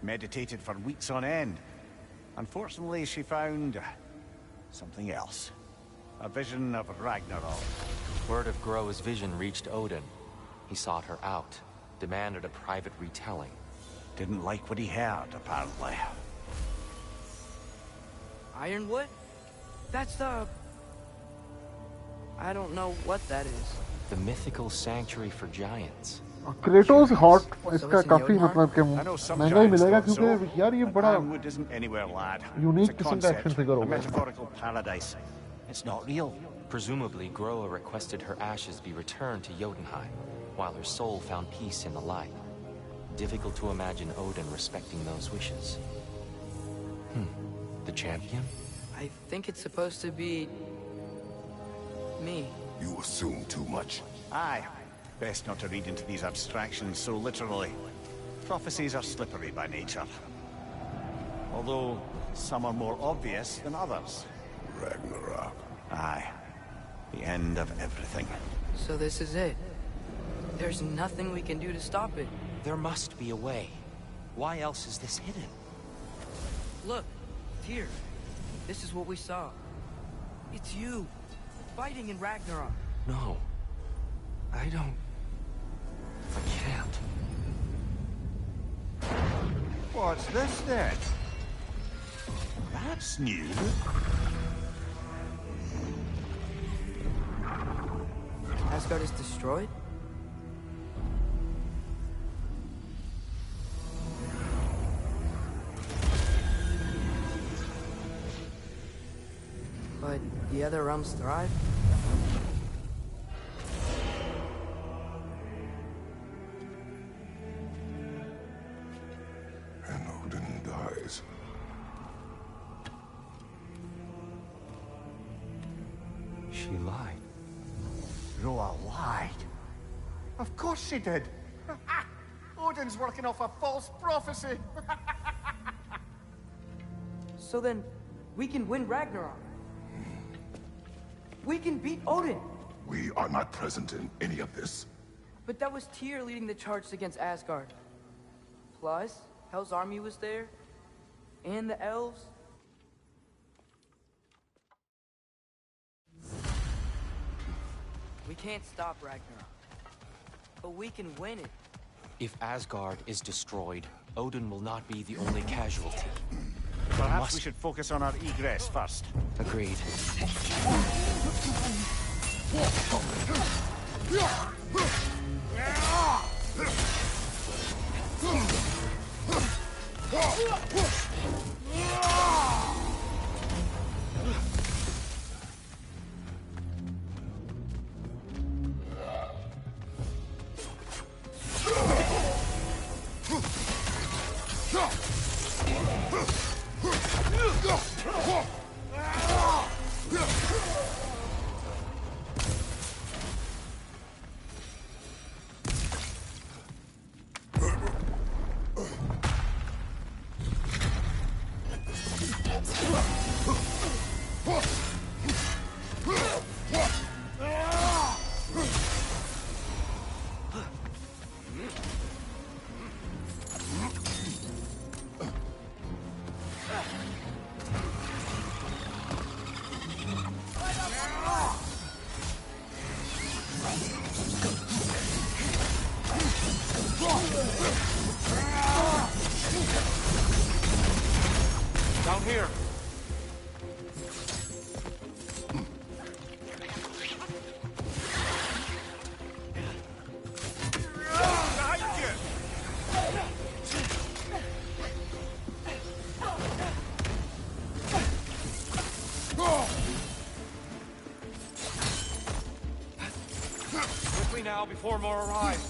Meditated for weeks on end. Unfortunately, she found... something else. A vision of Ragnarok. Word of Groa's vision reached Odin. He sought her out, demanded a private retelling. Didn't like what he heard, apparently. Ironwood? That's the... I don't know what that is. The mythical sanctuary for giants. Kratos hot इसका it's in काफी Jotunheim? मतलब कि I know some महंगा ही giants मिलेगा thought क्योंकि so. यार ये But बड़ा Ironwood isn't anywhere, lad. unique It's a किस्म का action concept, figure a होगा. metaphorical paradise. It's not real. Presumably, Groa requested her ashes be returned to Jotunheim, while her soul found peace in the light. Difficult to imagine Odin respecting those wishes. The champion? I think it's supposed to be... me. You assume too much. Aye. Best not to read into these abstractions so literally. Prophecies are slippery by nature. Although, some are more obvious than others. Ragnarok. Aye. The end of everything. So this is it. There's nothing we can do to stop it. There must be a way. Why else is this hidden? Look, here. This is what we saw. It's you, fighting in Ragnarok. No. I don't... I can't. What's this then? That's new. Asgard is destroyed? But the other realms thrive? And Odin dies. She lied. Groa lied. Of course she did. Odin's working off a false prophecy. So then, we can win Ragnarok. We can beat Odin. We are not present in any of this. But that was Tyr leading the charge against Asgard. Plus, Hell's army was there. And the elves. We can't stop Ragnarok. But we can win it. If Asgard is destroyed, Odin will not be the only casualty. Perhaps we should focus on our egress first. Agreed. here! Behind you! Quickly now, before more arrive.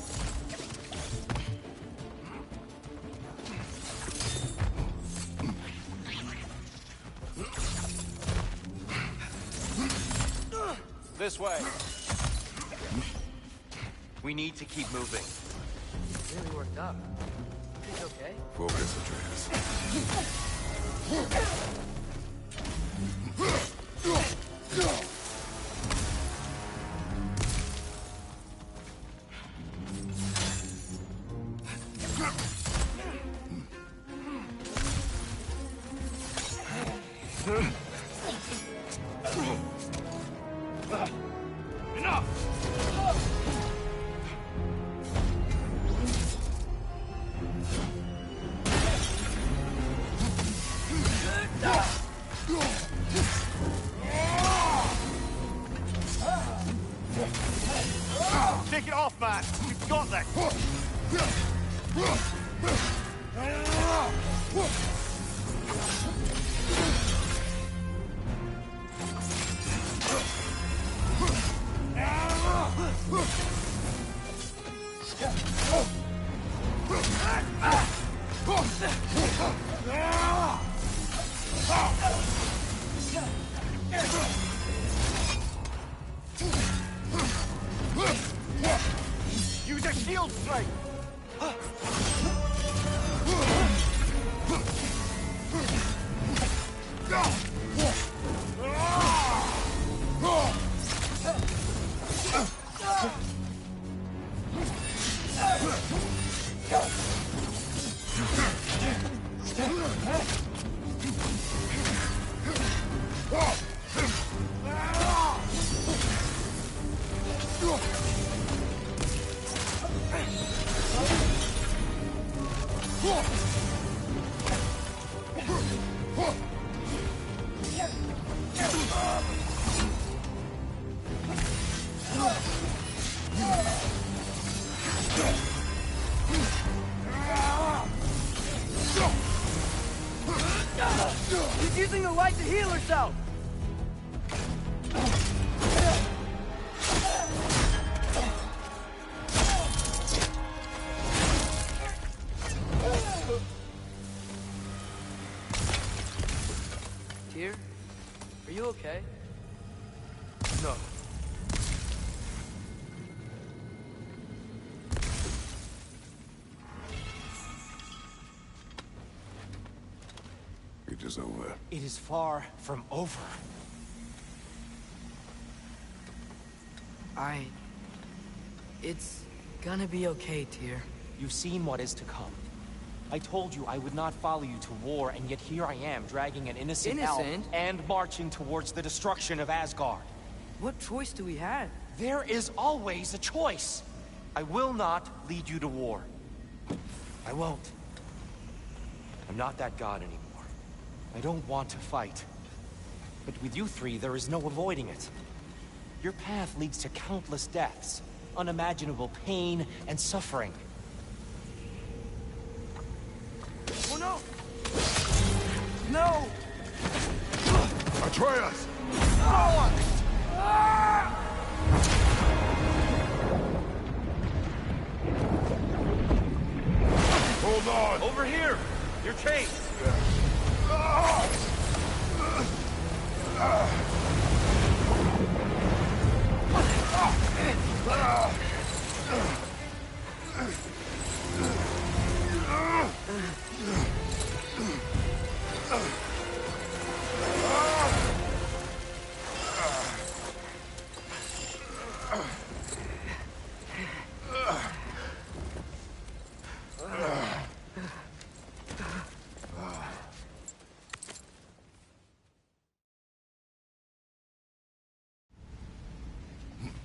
This way. We need to keep moving. He's really worked up. He's okay. Focus, Atreus. Take it off, man! You've got this! Use a shield strike! She's using the light to heal herself! Tyr, are you okay? No. It is over. It is far from over. It's gonna be okay, Tyr. You've seen what is to come. I told you I would not follow you to war, and yet here I am, dragging an innocent elf and marching towards the destruction of Asgard. What choice do we have? There is always a choice. I will not lead you to war. I won't. I'm not that god anymore. I don't want to fight. But with you three, there is no avoiding it. Your path leads to countless deaths, unimaginable pain and suffering. Oh no! No! Atreus! Hold on! Over here! You're chased!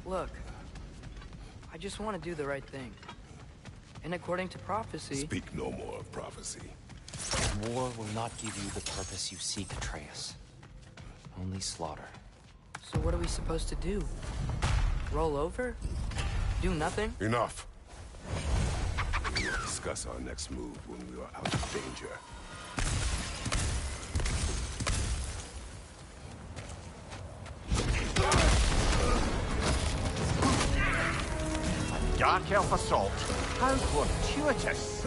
Look, I just want to do the right thing. And according to prophecy... Speak no more of prophecy. War will not give you the purpose you seek, Atreus. Only slaughter. So what are we supposed to do? Roll over? Do nothing? Enough. We will discuss our next move when we are out of danger. Dark elf assault. How fortuitous.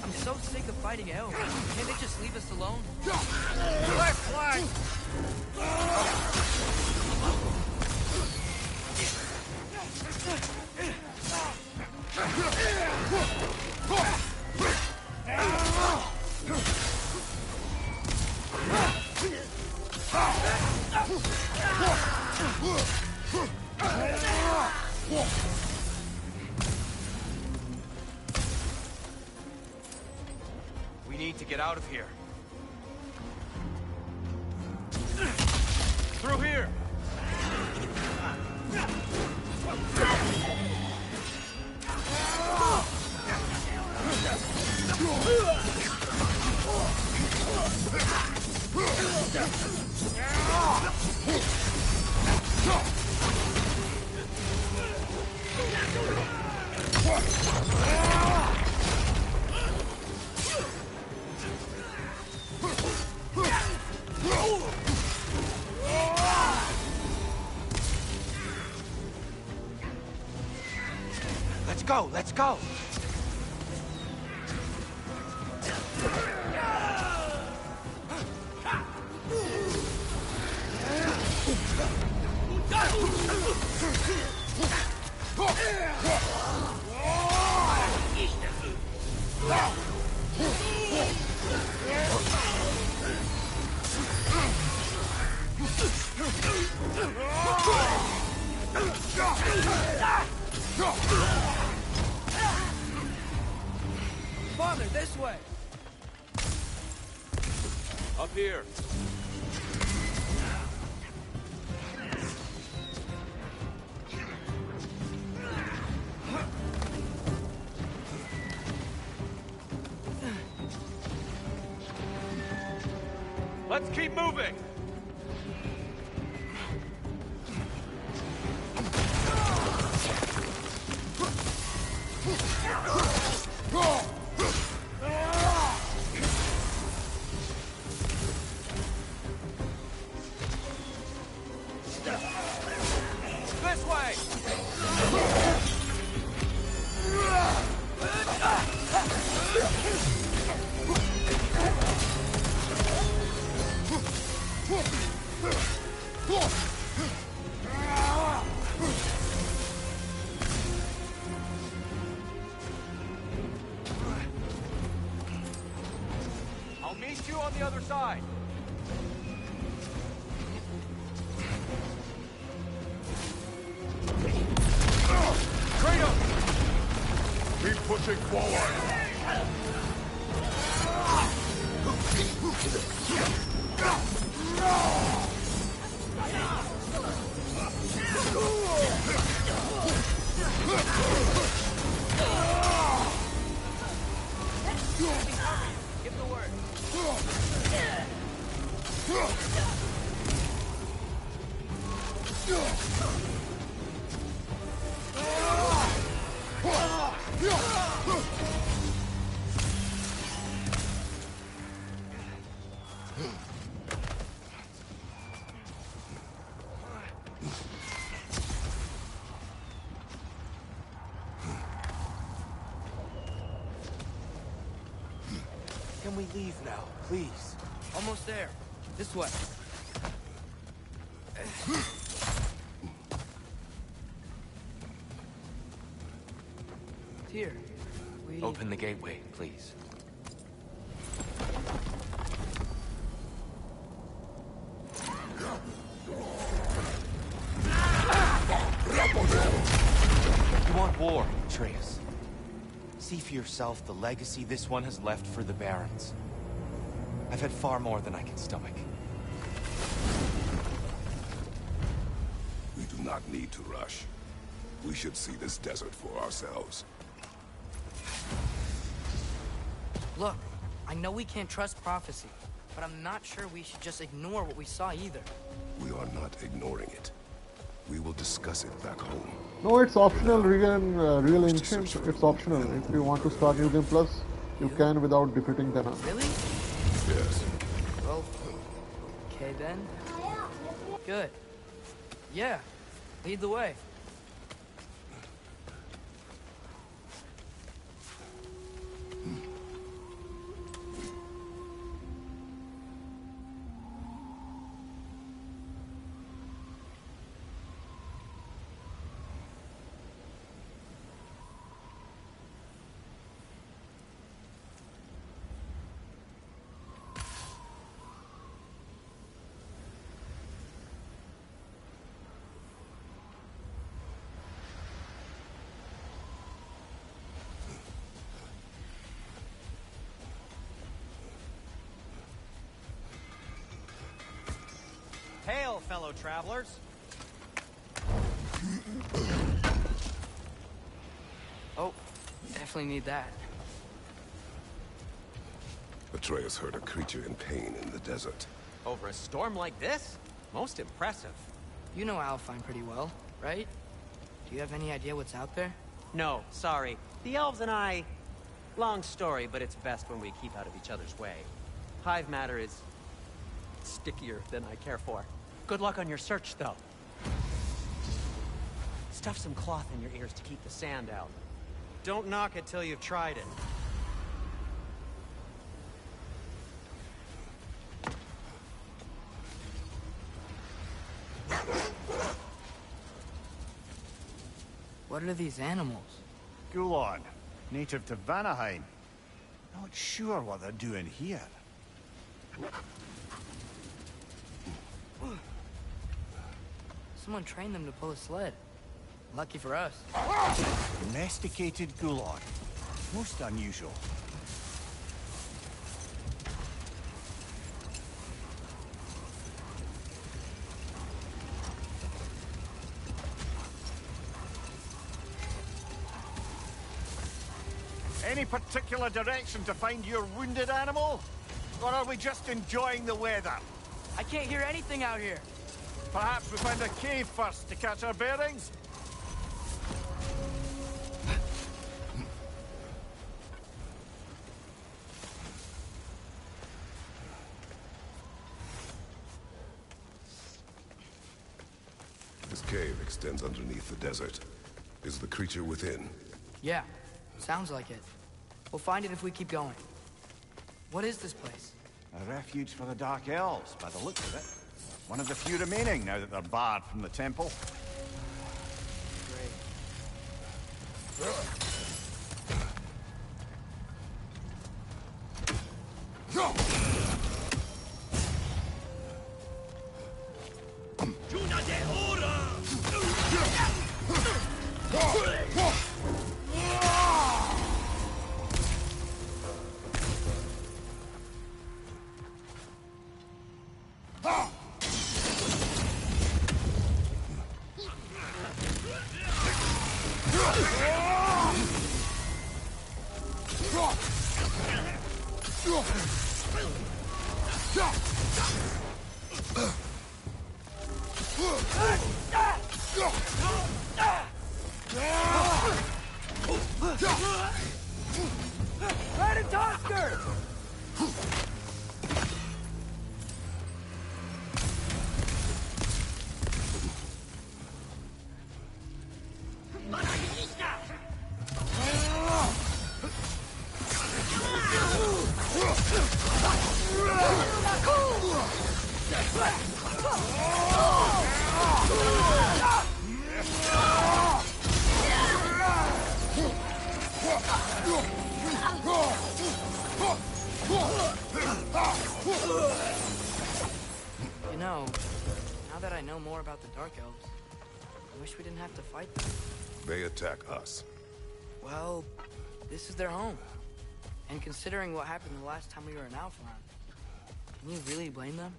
I'm so sick of fighting elves. Can't they just leave us alone? Left flank! We need to get out of here. Through here! Let's go, let's go! Farther, this way! Up here. Let's keep moving! This way! I'll meet you on the other side. Kratos! Keep pushing forward! Give the word. Can we leave now, please? Almost there. This way. Here. We... Open the gateway, please. You want war, Atreus. See for yourself the legacy this one has left for the Barons. I've had far more than I can stomach. We do not need to rush. We should see this desert for ourselves. Look, I know we can't trust prophecy, but I'm not sure we should just ignore what we saw either. We are not ignoring it. We will discuss it back home. No, it's optional, real Wish to ancient. search for It's optional. If you want to start New Game Plus, you can without defeating the nun. Really? Yes. Well, okay then. Good. Yeah, lead the way. Hail, fellow travelers. Oh, definitely need that. Atreus heard a creature in pain in the desert. Over a storm like this? Most impressive. You know Alfheim pretty well, right? Do you have any idea what's out there? No, sorry. The elves and I... Long story, but it's best when we keep out of each other's way. Hive matter is... stickier than I care for. Good luck on your search, though. Stuff some cloth in your ears to keep the sand out. Don't knock it till you've tried it. What are these animals? Gulon, native to Vanaheim. Not sure what they're doing here. Someone trained them to pull a sled. Lucky for us. Domesticated Gulon. Most unusual. Any particular direction to find your wounded animal? Or are we just enjoying the weather? I can't hear anything out here. Perhaps we find a cave first to catch our bearings? This cave extends underneath the desert. Is the creature within? Yeah, sounds like it. We'll find it if we keep going. What is this place? A refuge for the Dark Elves, by the looks of it. One of the few remaining now that they're barred from the temple. You know, now that I know more about the Dark Elves, I wish we didn't have to fight them. They attack us. Well, this is their home. And considering what happened the last time we were in Alfheim, can you really blame them?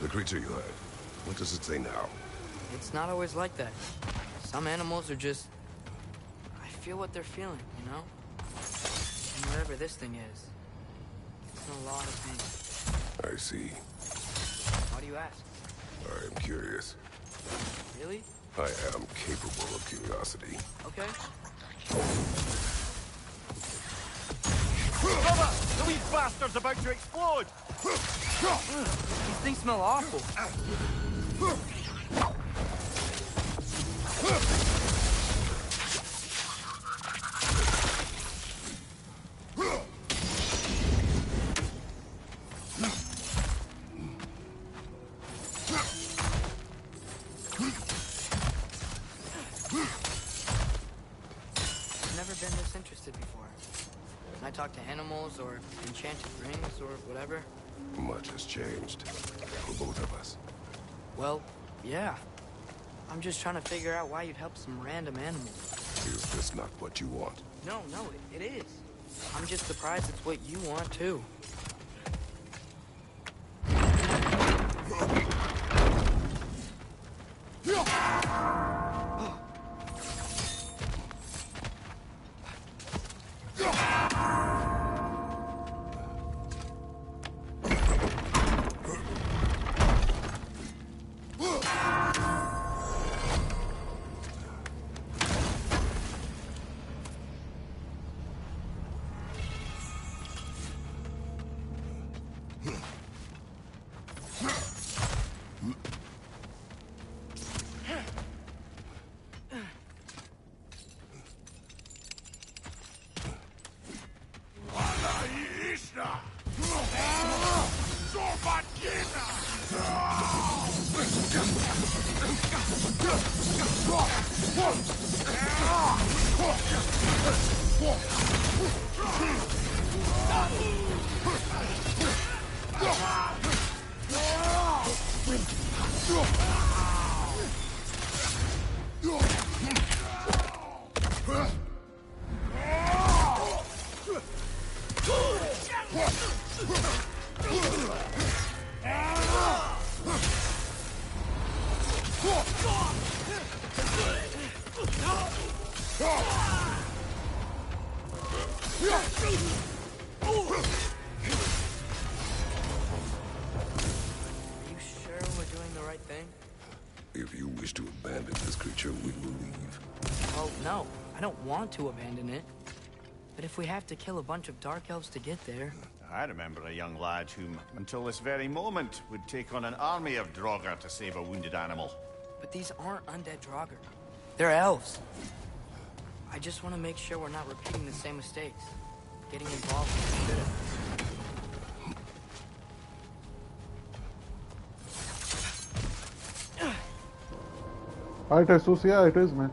creature you had. What does it say now? It's not always like that. Some animals are just... I feel what they're feeling, you know? And whatever this thing is, it's in a lot of pain. I see. Why do you ask? I am curious. Really? I am capable of curiosity. Okay. Brother! The wee bastard's about to explode! These things smell awful. I've never been this interested before. When I talk to animals or enchanted rings or whatever. Much has changed. For both of us. Well, yeah. I'm just trying to figure out why you'd help some random animal. Is this not what you want? No, it is. I'm just surprised it's what you want, too. To abandon it. But if we have to kill a bunch of dark elves to get there... I remember a young lad whom, until this very moment, would take on an army of Draugr to save a wounded animal. But these aren't undead Draugr. They're elves. I just want to make sure we're not repeating the same mistakes. Getting involved in the shit. Alright, Jesus, yeah, it is, man.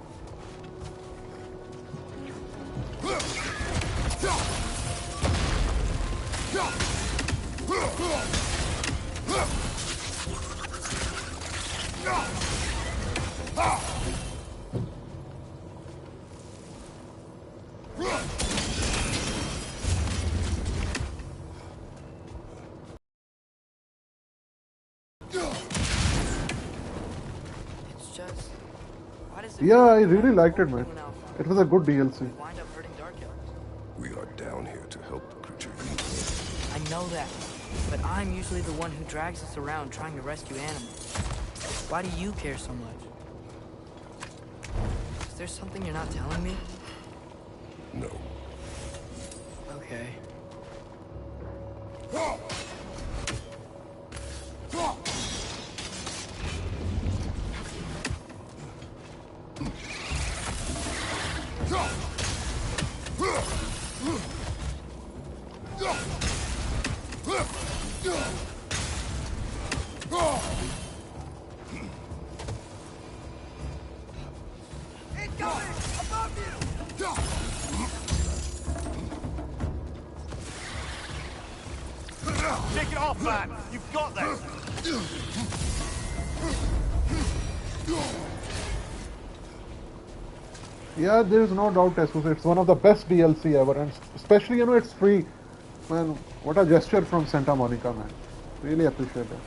Yeah, I really liked it, man. It was a good DLC. We are down here to help the creature you. I know that, but I'm usually the one who drags us around trying to rescue animals. Why do you care so much? Is there something you're not telling me? No. Okay. Take it off, man! You've got this! Yeah, there is no doubt, Jesus. It's one of the best DLC ever, and especially, you know, it's free. Man, what a gesture from Santa Monica, man. Really appreciate it.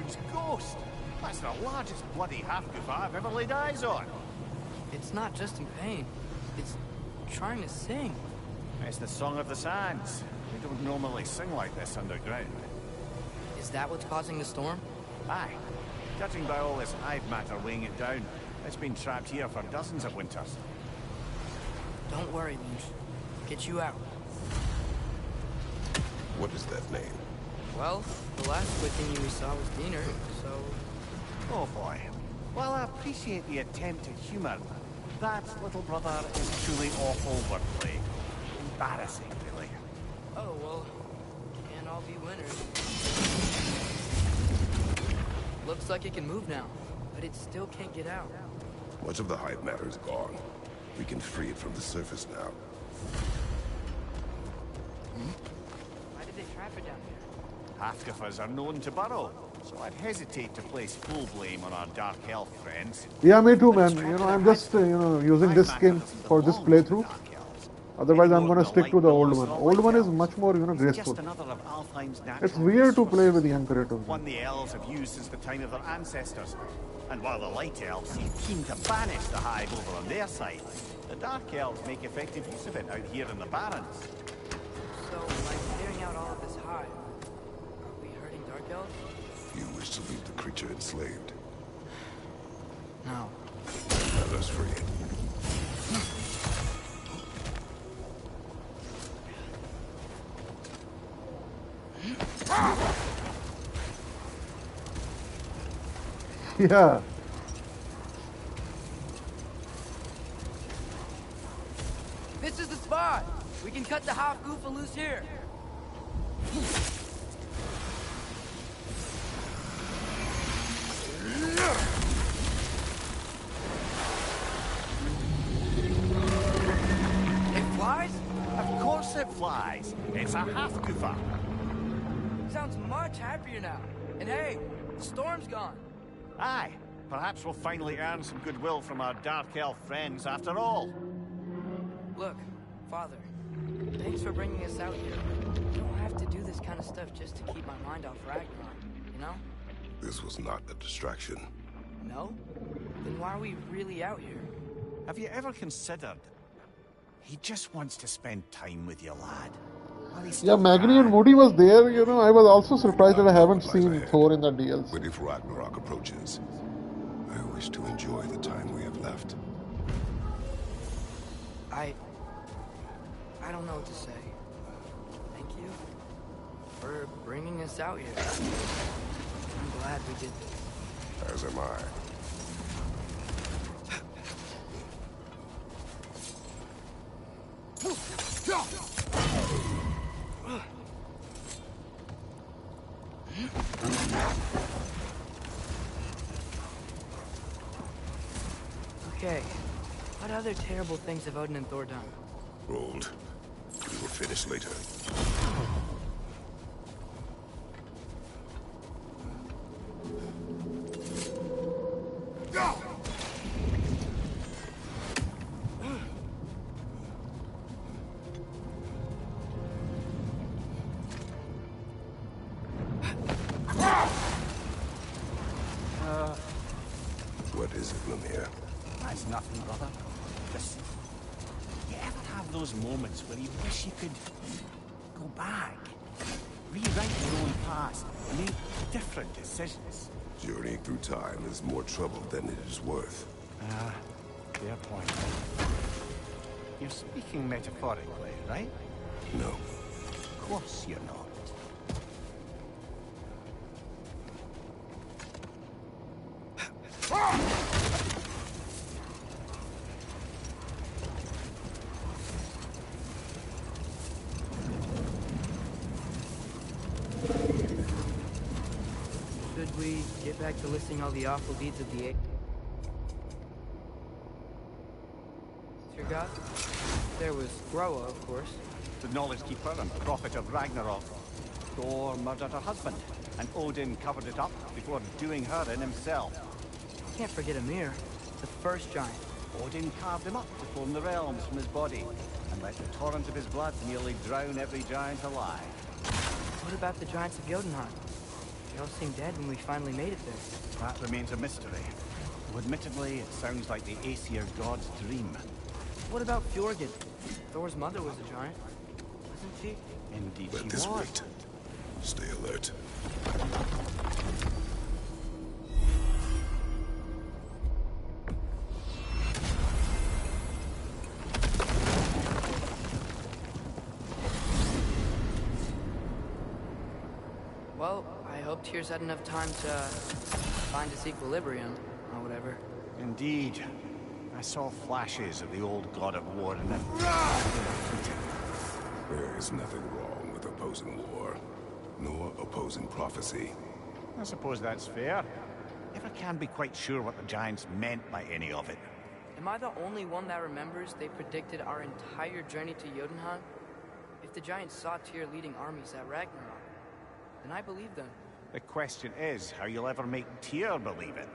Odin's ghost. That's the largest bloody half-goof I've ever laid eyes on. It's not just in pain. It's trying to sing. It's the Song of the Sands. They don't normally sing like this underground. Is that what's causing the storm? Aye. Judging by all this hive matter weighing it down, it's been trapped here for dozens of winters. Don't worry, Lynch. Get you out. What is that name? Well, the last Wiccan we saw was Diener, so... Oh boy. While I appreciate the attempt at humour, that, little brother, is truly awful wordplay. Embarrassing, really. Oh, well, can't all be winners. Looks like it can move now, but it still can't get out. Much of the hive matter is gone. We can free it from the surface now. Why did they trap it down here? Half-goofers are known to burrow, so I'd hesitate to place full blame on our dark elf friends. Yeah, me too, man. You know, I'm just, using this skin for this playthrough. Otherwise, I'm gonna stick to the old one. Old one is much more, graceful. It's weird to play with young creators. One the elves have used since the time of their ancestors. And while the light elves seem keen to banish the hive over on their side, the dark elves make effective use of it out here in the Barrens. So, by clearing out all of this hive, are we hurting Dark Elves? You wish to leave the creature enslaved. No. Let us free it. Yeah. This is the spot! We can cut the half goof loose here. It flies? Of course it flies. It's a half-goofer. Sounds much happier now. And hey, the storm's gone. Aye. Perhaps we'll finally earn some goodwill from our dark elf friends after all. Look, Father, thanks for bringing us out here. You don't have to do this kind of stuff just to keep my mind off Ragnarok, you know? This was not a distraction. No? Then why are we really out here? Have you ever considered? He just wants to spend time with you, lad. Yeah, Magni and Woody was there, I was also surprised that I haven't seen Thor in the DLC. But if Ragnarok approaches, I wish to enjoy the time we have left. I don't know what to say. Thank you for bringing us out here. I'm glad we did this. As am I. Okay, what other terrible things have Odin and Thor done? Rolled. We will finish later. What is it, Lemire? That's nothing, brother. Just... You ever have those moments where you wish you could... go back? Rewrite your own past, make different decisions? Journeying through time is more trouble than it is worth. Fair point. You're speaking metaphorically, right? No. Of course you're not. Should we get back to listing all the awful deeds of the your god? There was Groa, of course. The Knowledge Keeper and Prophet of Ragnarok. Thor murdered her husband, and Odin covered it up before doing her in himself. Can't forget Ymir, the first giant. Odin carved him up to form the realms from his body, and let the torrent of his blood nearly drown every giant alive. What about the giants of Jotunheim? They all seemed dead when we finally made it there. That remains a mystery. Though admittedly, it sounds like the Aesir god's dream. What about Fjorgyn? Thor's mother was a giant, wasn't she? Indeed At she this was. rate, stay alert. Well, I hope Tyr's had enough time to find his equilibrium, or whatever. Indeed. I saw flashes of the old god of war in them. There is nothing wrong with opposing war, nor opposing prophecy. I suppose that's fair. Never can be quite sure what the giants meant by any of it. Am I the only one that remembers they predicted our entire journey to Jotunheim? If the giants saw Tyr leading armies at Ragnarok, then I believe them. The question is how you'll ever make Tyr believe it.